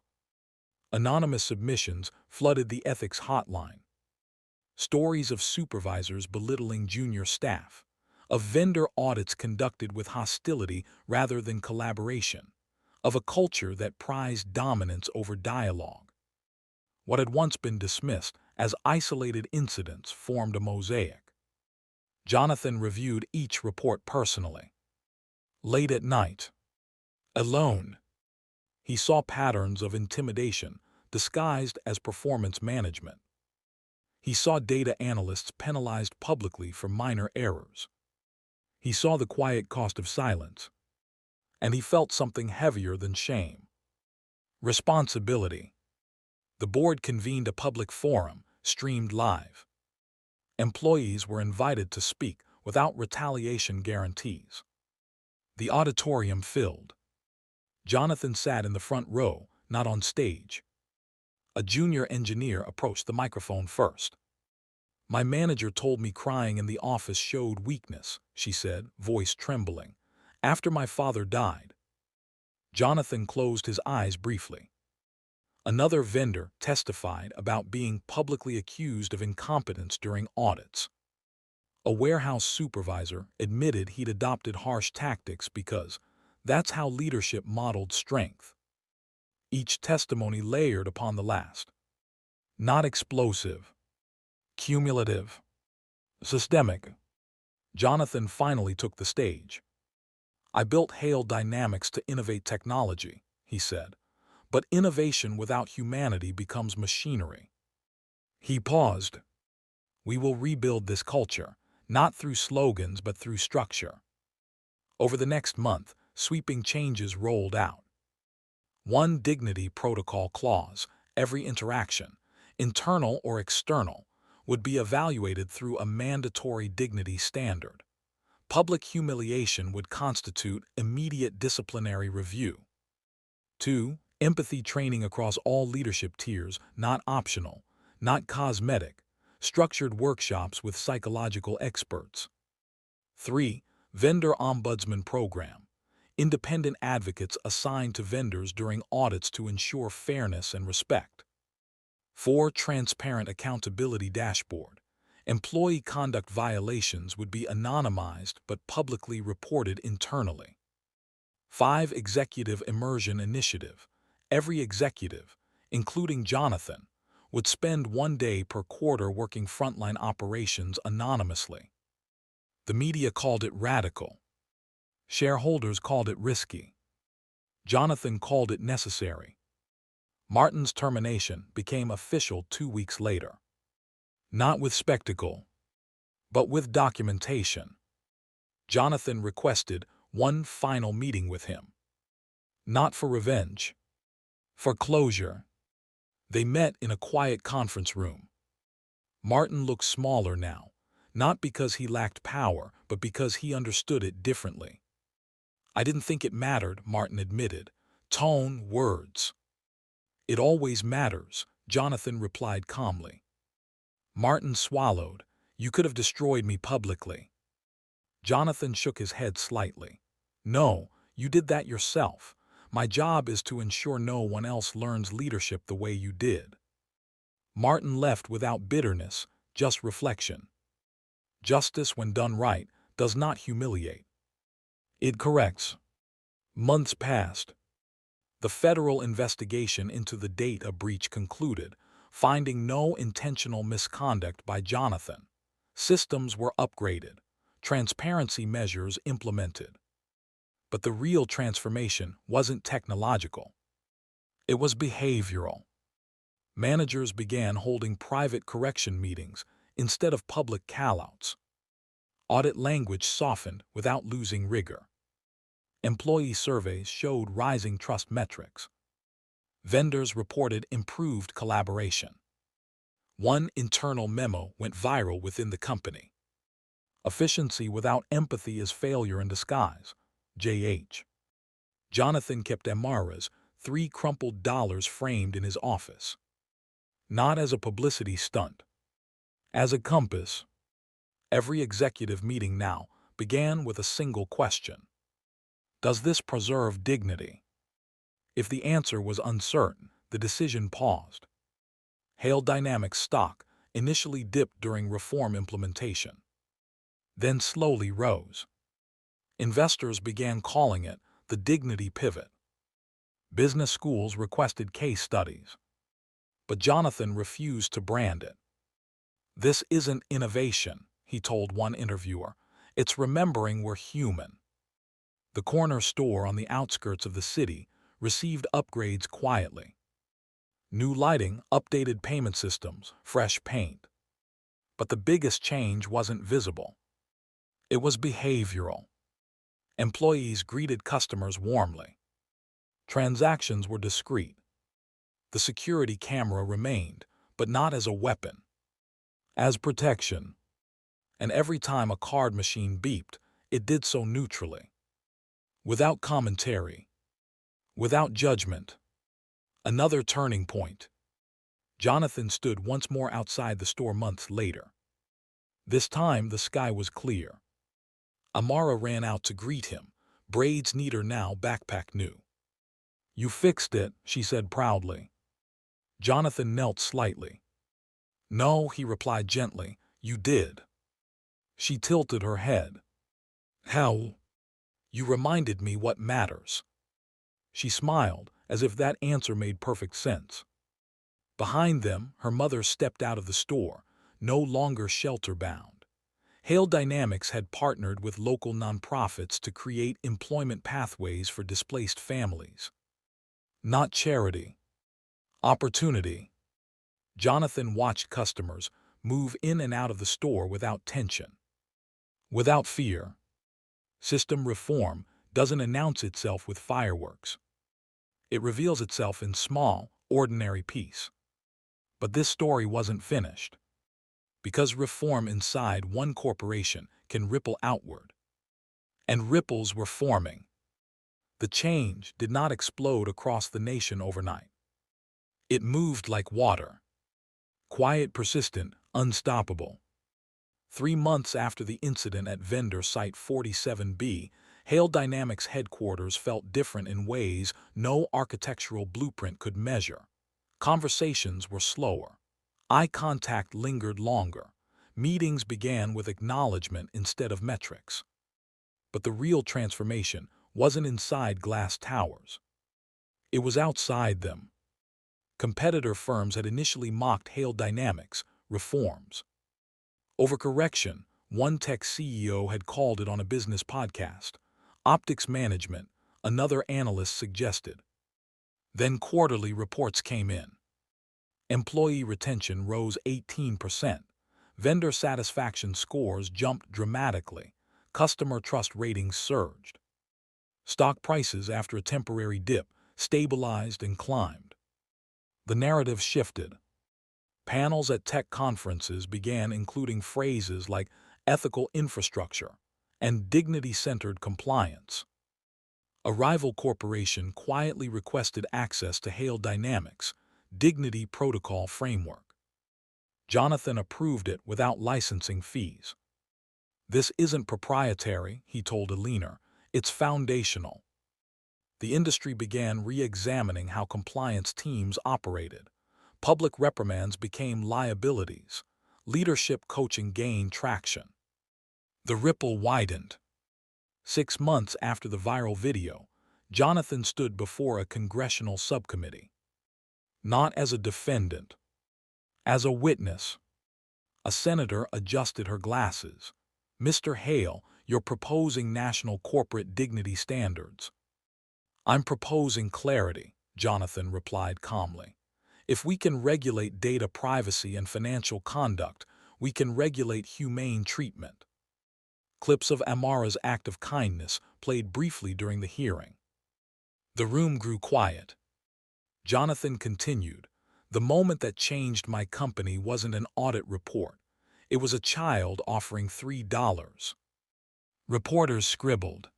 Anonymous submissions flooded the ethics hotline. Stories of supervisors belittling junior staff, of vendor audits conducted with hostility rather than collaboration, of a culture that prized dominance over dialogue. What had once been dismissed as isolated incidents formed a mosaic. Jonathan reviewed each report personally. Late at night, alone, he saw patterns of intimidation disguised as performance management. He saw data analysts penalized publicly for minor errors. He saw the quiet cost of silence, and he felt something heavier than shame. Responsibility. The board convened a public forum, streamed live. Employees were invited to speak without retaliation guarantees. The auditorium filled. Jonathan sat in the front row, not on stage. A junior engineer approached the microphone first. "My manager told me crying in the office showed weakness," she said, voice trembling. "After my father died." Jonathan closed his eyes briefly. Another vendor testified about being publicly accused of incompetence during audits. A warehouse supervisor admitted he'd adopted harsh tactics because that's how leadership modeled strength. Each testimony layered upon the last. Not explosive, cumulative, systemic. Jonathan finally took the stage. "I built Hale Dynamics to innovate technology," he said. "But innovation without humanity becomes machinery." He paused. "We will rebuild this culture, not through slogans but through structure." Over the next month, sweeping changes rolled out. One dignity protocol clause: every interaction, internal or external, would be evaluated through a mandatory dignity standard. Public humiliation would constitute immediate disciplinary review. 2. Empathy training across all leadership tiers, not optional, not cosmetic, structured workshops with psychological experts. 3. Vendor Ombudsman Program. Independent advocates assigned to vendors during audits to ensure fairness and respect. 4. Transparent accountability dashboard. Employee conduct violations would be anonymized but publicly reported internally. 5. Executive immersion initiative. Every executive, including Jonathan, would spend 1 day per quarter working frontline operations anonymously. The media called it radical. Shareholders called it risky. Jonathan called it necessary. Martin's termination became official 2 weeks later. Not with spectacle, but with documentation. Jonathan requested one final meeting with him. Not for revenge, for closure. They met in a quiet conference room. Martin looked smaller now, not because he lacked power, but because he understood it differently. "I didn't think it mattered," Martin admitted. "Tone, words." "It always matters," Jonathan replied calmly. Martin swallowed. "You could have destroyed me publicly." Jonathan shook his head slightly. "No, you did that yourself. My job is to ensure no one else learns leadership the way you did." Martin left without bitterness, just reflection. Justice, when done right, does not humiliate. It corrects. Months passed. The federal investigation into the data breach concluded, finding no intentional misconduct by Jonathan. Systems were upgraded, transparency measures implemented. But the real transformation wasn't technological. It was behavioral. Managers began holding private correction meetings instead of public callouts. Audit language softened without losing rigor. Employee surveys showed rising trust metrics. Vendors reported improved collaboration. One internal memo went viral within the company. "Efficiency without empathy is failure in disguise." J.H. Jonathan kept Amara's 3 crumpled dollars framed in his office. Not as a publicity stunt, as a compass. Every executive meeting now began with a single question: does this preserve dignity? If the answer was uncertain, the decision paused. Hale Dynamics stock initially dipped during reform implementation, then slowly rose. Investors began calling it the dignity pivot. Business schools requested case studies, but Jonathan refused to brand it. "This isn't innovation," he told one interviewer. "It's remembering we're human." The corner store on the outskirts of the city received upgrades quietly. New lighting, updated payment systems, fresh paint. But the biggest change wasn't visible. It was behavioral. Employees greeted customers warmly. Transactions were discreet. The security camera remained, but not as a weapon, as protection. And every time a card machine beeped, it did so neutrally, without commentary, without judgment. Another turning point. Jonathan stood once more outside the store months later. This time the sky was clear. Amara ran out to greet him, braids neater now, backpack new. "You fixed it," she said proudly. Jonathan knelt slightly. "No," he replied gently, "you did." She tilted her head. "How?" "You reminded me what matters." She smiled, as if that answer made perfect sense. Behind them, her mother stepped out of the store, no longer shelter-bound. Hale Dynamics had partnered with local nonprofits to create employment pathways for displaced families. Not charity. Opportunity. Jonathan watched customers move in and out of the store without tension, without fear. System reform doesn't announce itself with fireworks. It reveals itself in small, ordinary peace. But this story wasn't finished. Because reform inside one corporation can ripple outward. And ripples were forming. The change did not explode across the nation overnight. It moved like water. Quiet, persistent, unstoppable. 3 months after the incident at vendor site 47B, Hale Dynamics headquarters felt different in ways no architectural blueprint could measure. Conversations were slower. Eye contact lingered longer. Meetings began with acknowledgement instead of metrics. But the real transformation wasn't inside glass towers. It was outside them. Competitor firms had initially mocked Hale Dynamics' reforms. Overcorrection, one tech CEO had called it on a business podcast. Optics management, another analyst suggested. Then quarterly reports came in. Employee retention rose 18%. Vendor satisfaction scores jumped dramatically. Customer trust ratings surged. Stock prices, after a temporary dip, stabilized and climbed. The narrative shifted. Panels at tech conferences began including phrases like ethical infrastructure and dignity-centered compliance. A rival corporation quietly requested access to Hale Dynamics' Dignity Protocol framework. Jonathan approved it without licensing fees. "This isn't proprietary," he told a leaner. "It's foundational." The industry began re-examining how compliance teams operated. Public reprimands became liabilities. Leadership coaching gained traction. The ripple widened. 6 months after the viral video, Jonathan stood before a congressional subcommittee. Not as a defendant, as a witness. A senator adjusted her glasses. "Mr. Hale, you're proposing national corporate dignity standards." "I'm proposing clarity," Jonathan replied calmly. "If we can regulate data privacy and financial conduct, we can regulate humane treatment." Clips of Amara's act of kindness played briefly during the hearing. The room grew quiet. Jonathan continued, "The moment that changed my company wasn't an audit report. It was a child offering $3. Reporters scribbled.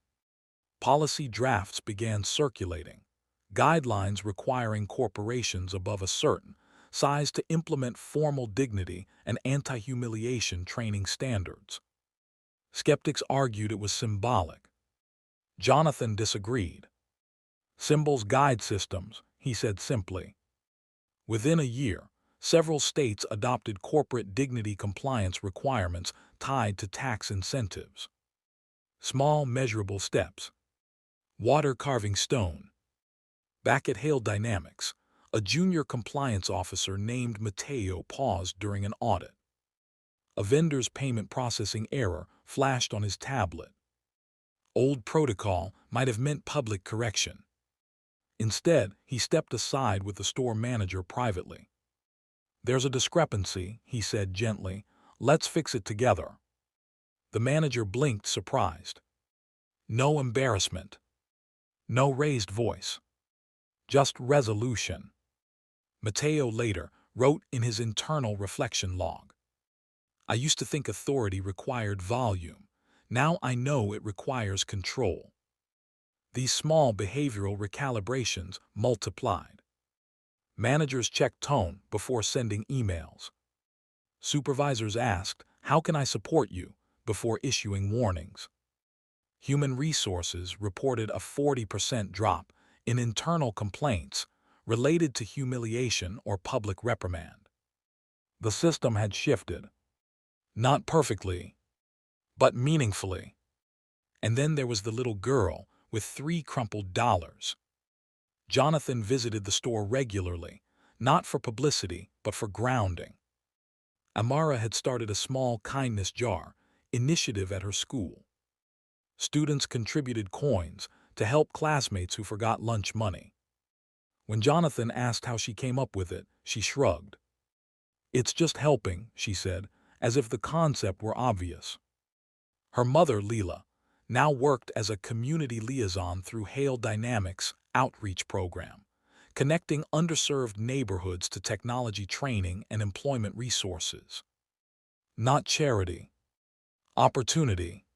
Policy drafts began circulating. Guidelines requiring corporations above a certain size to implement formal dignity and anti-humiliation training standards. Skeptics argued it was symbolic. Jonathan disagreed. "Symbols guide systems," he said simply. Within a year, several states adopted corporate dignity compliance requirements tied to tax incentives. Small, measurable steps. Water carving stone. Back at Hale Dynamics, a junior compliance officer named Mateo paused during an audit. A vendor's payment processing error flashed on his tablet. Old protocol might have meant public correction. Instead, he stepped aside with the store manager privately. "There's a discrepancy," he said gently. "Let's fix it together." The manager blinked, surprised. No embarrassment. No raised voice. Just resolution. Mateo later wrote in his internal reflection log, "I used to think authority required volume. Now I know it requires control." These small behavioral recalibrations multiplied. Managers checked tone before sending emails. Supervisors asked, "How can I support you?" before issuing warnings. Human Resources reported a 40% drop in internal complaints related to humiliation or public reprimand. The system had shifted. Not perfectly, but meaningfully. And then there was the little girl with 3 crumpled dollars. Jonathan visited the store regularly, not for publicity, but for grounding. Amara had started a small kindness jar initiative at her school. Students contributed coins to help classmates who forgot lunch money. When Jonathan asked how she came up with it, she shrugged. "It's just helping," she said, as if the concept were obvious. Her mother, Leela, now worked as a community liaison through Hale Dynamics' outreach program, connecting underserved neighborhoods to technology training and employment resources. Not charity. Opportunity.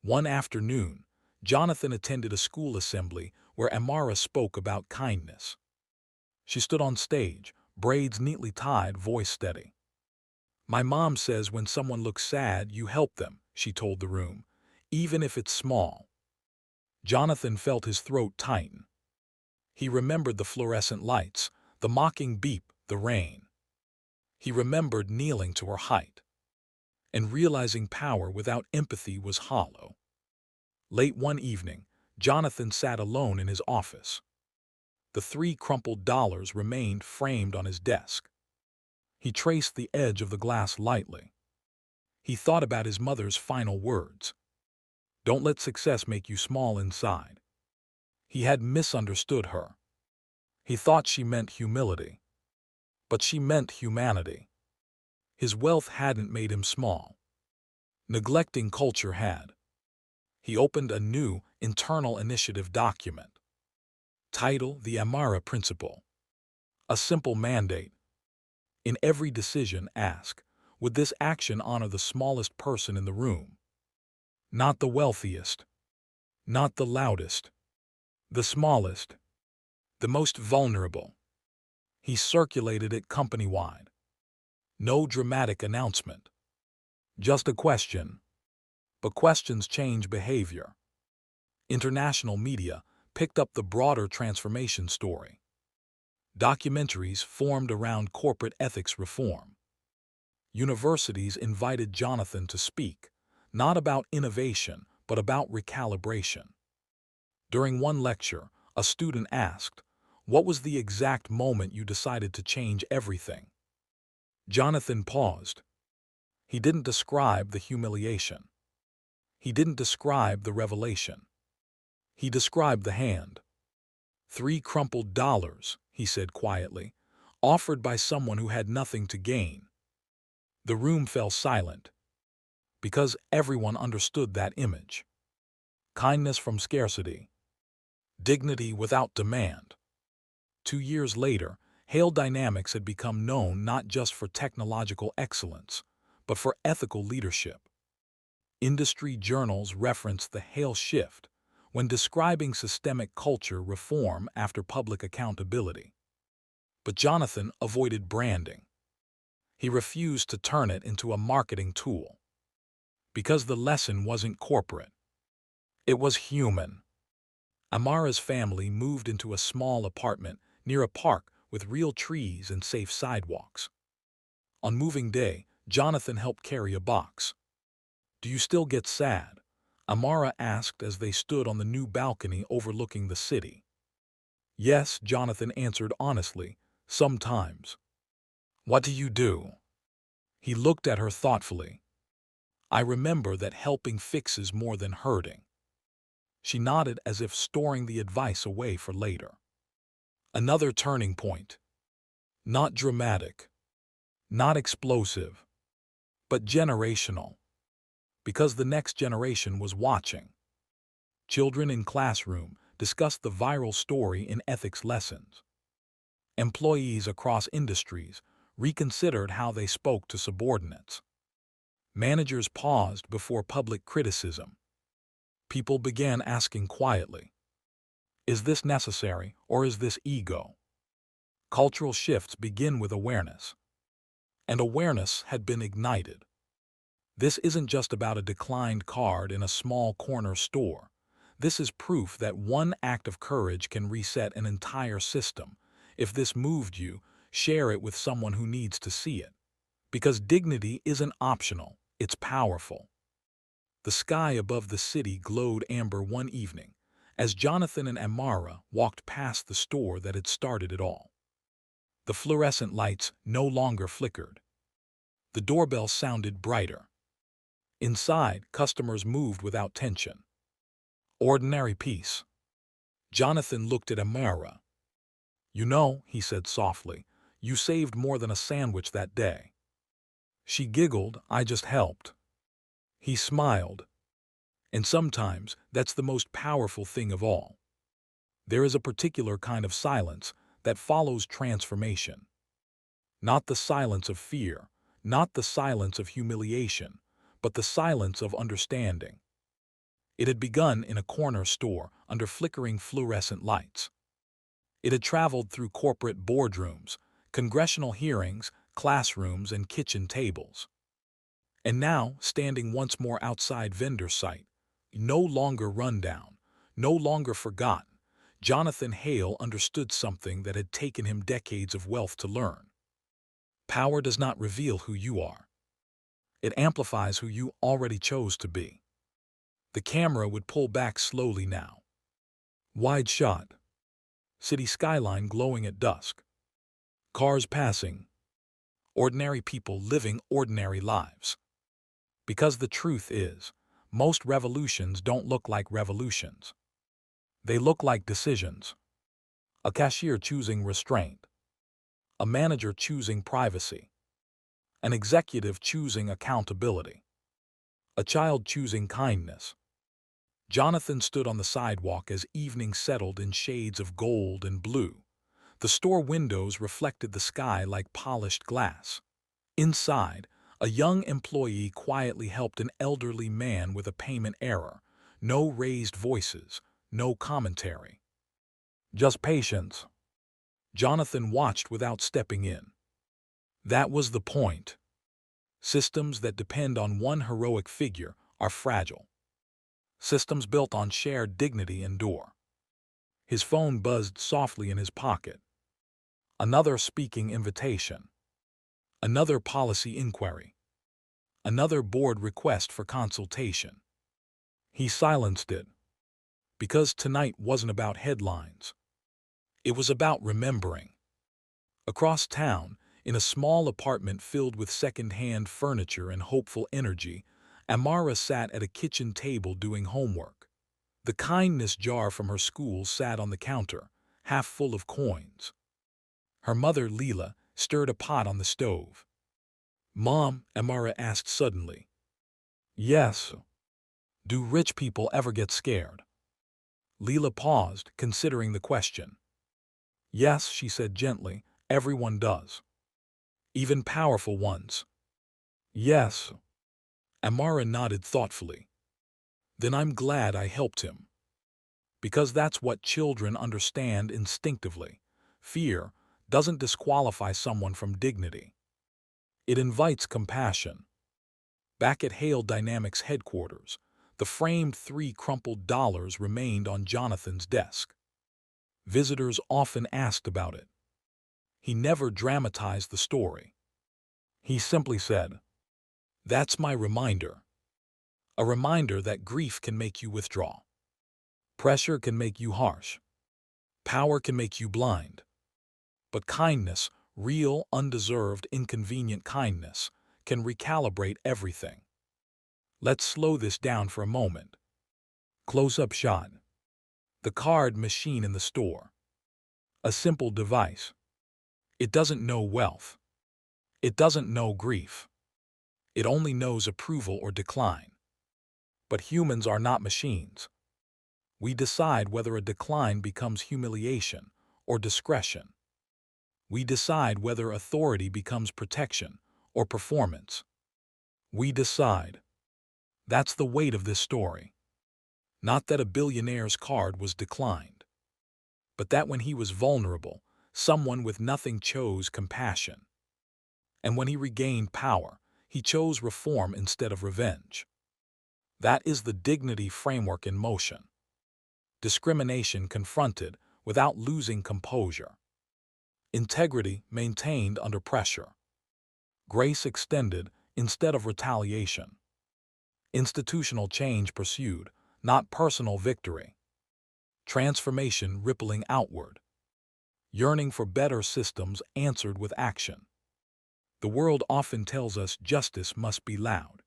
One afternoon, Jonathan attended a school assembly where Amara spoke about kindness. She stood on stage, braids neatly tied, voice steady. "My mom says when someone looks sad, you help them," she told the room, "even if it's small." Jonathan felt his throat tighten. He remembered the fluorescent lights, the mocking beep, the rain. He remembered kneeling to her height and realizing power without empathy was hollow. Late one evening, Jonathan sat alone in his office. The 3 crumpled dollars remained framed on his desk. He traced the edge of the glass lightly. He thought about his mother's final words. "Don't let success make you small inside." He had misunderstood her. He thought she meant humility. But she meant humanity. His wealth hadn't made him small. Neglecting culture had. He opened a new, internal initiative document. Title: The Amara Principle. A simple mandate. In every decision, ask, would this action honor the smallest person in the room? Not the wealthiest. Not the loudest. The smallest. The most vulnerable. He circulated it company-wide. No dramatic announcement. Just a question. But questions change behavior. International media picked up the broader transformation story. Documentaries formed around corporate ethics reform. Universities invited Jonathan to speak, not about innovation, but about recalibration. During one lecture, a student asked, "What was the exact moment you decided to change everything?" Jonathan paused. He didn't describe the humiliation. He didn't describe the revelation. He described the hand. 3 crumpled dollars, he said quietly, offered by someone who had nothing to gain. The room fell silent, because everyone understood that image. Kindness from scarcity. Dignity without demand. 2 years later, Hale Dynamics had become known not just for technological excellence, but for ethical leadership. Industry journals referenced the Hale shift when describing systemic culture reform after public accountability. But Jonathan avoided branding. He refused to turn it into a marketing tool. Because the lesson wasn't corporate. It was human. Amara's family moved into a small apartment near a park with real trees and safe sidewalks. On moving day, Jonathan helped carry a box. "Do you still get sad?" Amara asked as they stood on the new balcony overlooking the city. Yes, Jonathan answered honestly, sometimes. What do you do? He looked at her thoughtfully. I remember that helping fixes more than hurting. She nodded as if storing the advice away for later. Another turning point. Not dramatic, not explosive, but generational. Because the next generation was watching. Children in classroom discussed the viral story in ethics lessons. Employees across industries reconsidered how they spoke to subordinates. Managers paused before public criticism. People began asking quietly, is this necessary or is this ego? Cultural shifts begin with awareness. And awareness had been ignited. This isn't just about a declined card in a small corner store. This is proof that one act of courage can reset an entire system. If this moved you, share it with someone who needs to see it. Because dignity isn't optional, it's powerful. The sky above the city glowed amber one evening, as Jonathan and Amara walked past the store that had started it all. The fluorescent lights no longer flickered. The doorbell sounded brighter. Inside, customers moved without tension. Ordinary peace. Jonathan looked at Amara. You know, he said softly, you saved more than a sandwich that day. She giggled, I just helped. He smiled. And sometimes, that's the most powerful thing of all. There is a particular kind of silence that follows transformation. Not the silence of fear, not the silence of humiliation, but the silence of understanding. It had begun in a corner store under flickering fluorescent lights. It had traveled through corporate boardrooms, congressional hearings, classrooms, and kitchen tables. And now, standing once more outside vendor site, no longer run down, no longer forgotten, Jonathan Hale understood something that had taken him decades of wealth to learn. Power does not reveal who you are. It amplifies who you already chose to be. The camera would pull back slowly now. Wide shot. City skyline glowing at dusk. Cars passing. Ordinary people living ordinary lives. Because the truth is, most revolutions don't look like revolutions. They look like decisions. A cashier choosing restraint. A manager choosing privacy. An executive choosing accountability. A child choosing kindness. Jonathan stood on the sidewalk as evening settled in shades of gold and blue. The store windows reflected the sky like polished glass. Inside, a young employee quietly helped an elderly man with a payment error. No raised voices, no commentary. Just patience. Jonathan watched without stepping in. That was the point. Systems that depend on one heroic figure are fragile. Systems built on shared dignity endure. His phone buzzed softly in his pocket. Another speaking invitation. Another policy inquiry. Another board request for consultation. He silenced it. Because tonight wasn't about headlines. It was about remembering. Across town, in a small apartment filled with second-hand furniture and hopeful energy, Amara sat at a kitchen table doing homework. The kindness jar from her school sat on the counter, half full of coins. Her mother, Leela, stirred a pot on the stove. Mom, Amara asked suddenly. Yes. Do rich people ever get scared? Leela paused, considering the question. Yes, she said gently, everyone does. Even powerful ones. Yes. Amara nodded thoughtfully. Then I'm glad I helped him. Because that's what children understand instinctively. Fear doesn't disqualify someone from dignity. It invites compassion. Back at Hale Dynamics headquarters, the framed 3 crumpled dollars remained on Jonathan's desk. Visitors often asked about it. He never dramatized the story. He simply said, "That's my reminder." A reminder that grief can make you withdraw. Pressure can make you harsh. Power can make you blind. But kindness, real, undeserved, inconvenient kindness, can recalibrate everything. Let's slow this down for a moment. Close-up shot. The card machine in the store. A simple device. It doesn't know wealth. It doesn't know grief. It only knows approval or decline. But humans are not machines. We decide whether a decline becomes humiliation or discretion. We decide whether authority becomes protection or performance. We decide. That's the weight of this story. Not that a billionaire's card was declined, but that when he was vulnerable, someone with nothing chose compassion. And when he regained power, he chose reform instead of revenge. That is the dignity framework in motion. Discrimination confronted without losing composure. Integrity maintained under pressure. Grace extended instead of retaliation. Institutional change pursued, not personal victory. Transformation rippling outward. Yearning for better systems answered with action. The world often tells us justice must be loud,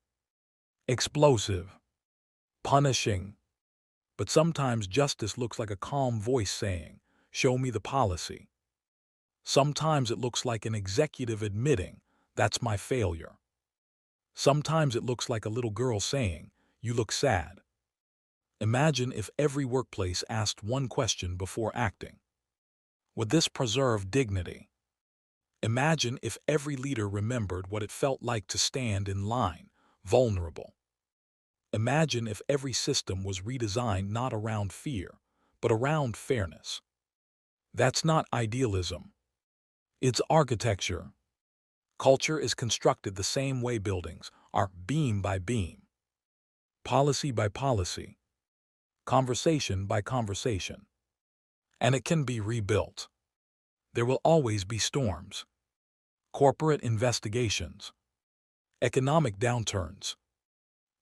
explosive, punishing. But sometimes justice looks like a calm voice saying, "Show me the policy." Sometimes it looks like an executive admitting, "That's my failure." Sometimes it looks like a little girl saying, "You look sad." Imagine if every workplace asked one question before acting. Would this preserve dignity? Imagine if every leader remembered what it felt like to stand in line, vulnerable. Imagine if every system was redesigned not around fear, but around fairness. That's not idealism. It's architecture. Culture is constructed the same way buildings are, beam by beam, policy by policy, conversation by conversation. And it can be rebuilt. There will always be storms, corporate investigations, economic downturns,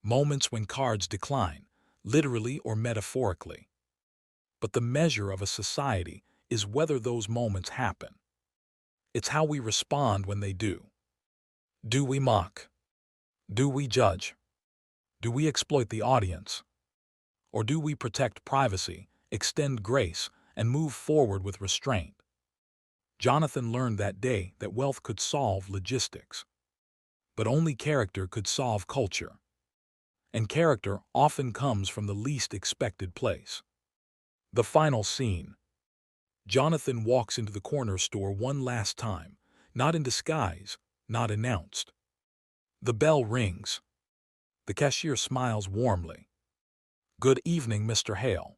moments when cards decline, literally or metaphorically. But the measure of a society is whether those moments happen. It's how we respond when they do. Do we mock? Do we judge? Do we exploit the audience? Or do we protect privacy, extend grace, and move forward with restraint? Jonathan learned that day that wealth could solve logistics, but only character could solve culture. And character often comes from the least expected place. The final scene. Jonathan walks into the corner store one last time, not in disguise, not announced. The bell rings. The cashier smiles warmly. "Good evening, Mr. Hale."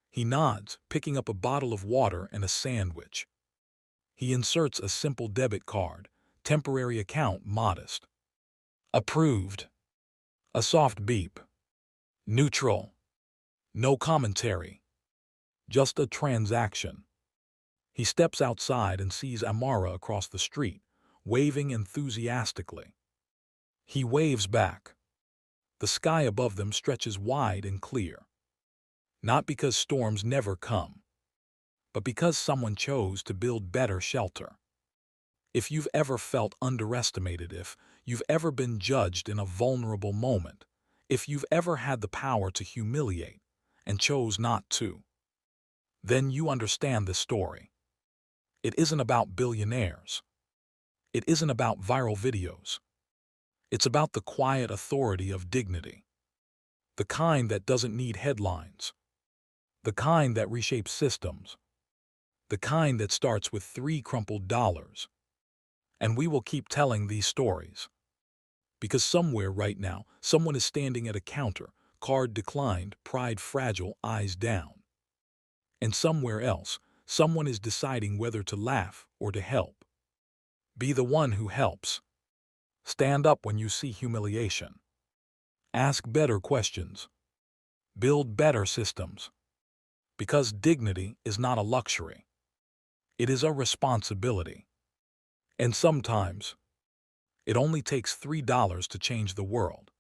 He nods, picking up a bottle of water and a sandwich. He inserts a simple debit card, temporary account modest. Approved. A soft beep. Neutral. No commentary. Just a transaction. He steps outside and sees Amara across the street, waving enthusiastically. He waves back. The sky above them stretches wide and clear. Not because storms never come, but because someone chose to build better shelter. If you've ever felt underestimated, if you've ever been judged in a vulnerable moment, if you've ever had the power to humiliate and chose not to, then you understand this story. It isn't about billionaires. It isn't about viral videos. It's about the quiet authority of dignity. The kind that doesn't need headlines. The kind that reshapes systems. The kind that starts with 3 crumpled dollars. And we will keep telling these stories. Because somewhere right now, someone is standing at a counter, card declined, pride fragile, eyes down. And somewhere else, someone is deciding whether to laugh or to help. Be the one who helps. Stand up when you see humiliation. Ask better questions. Build better systems. Because dignity is not a luxury. It is a responsibility. And sometimes, it only takes $3 to change the world.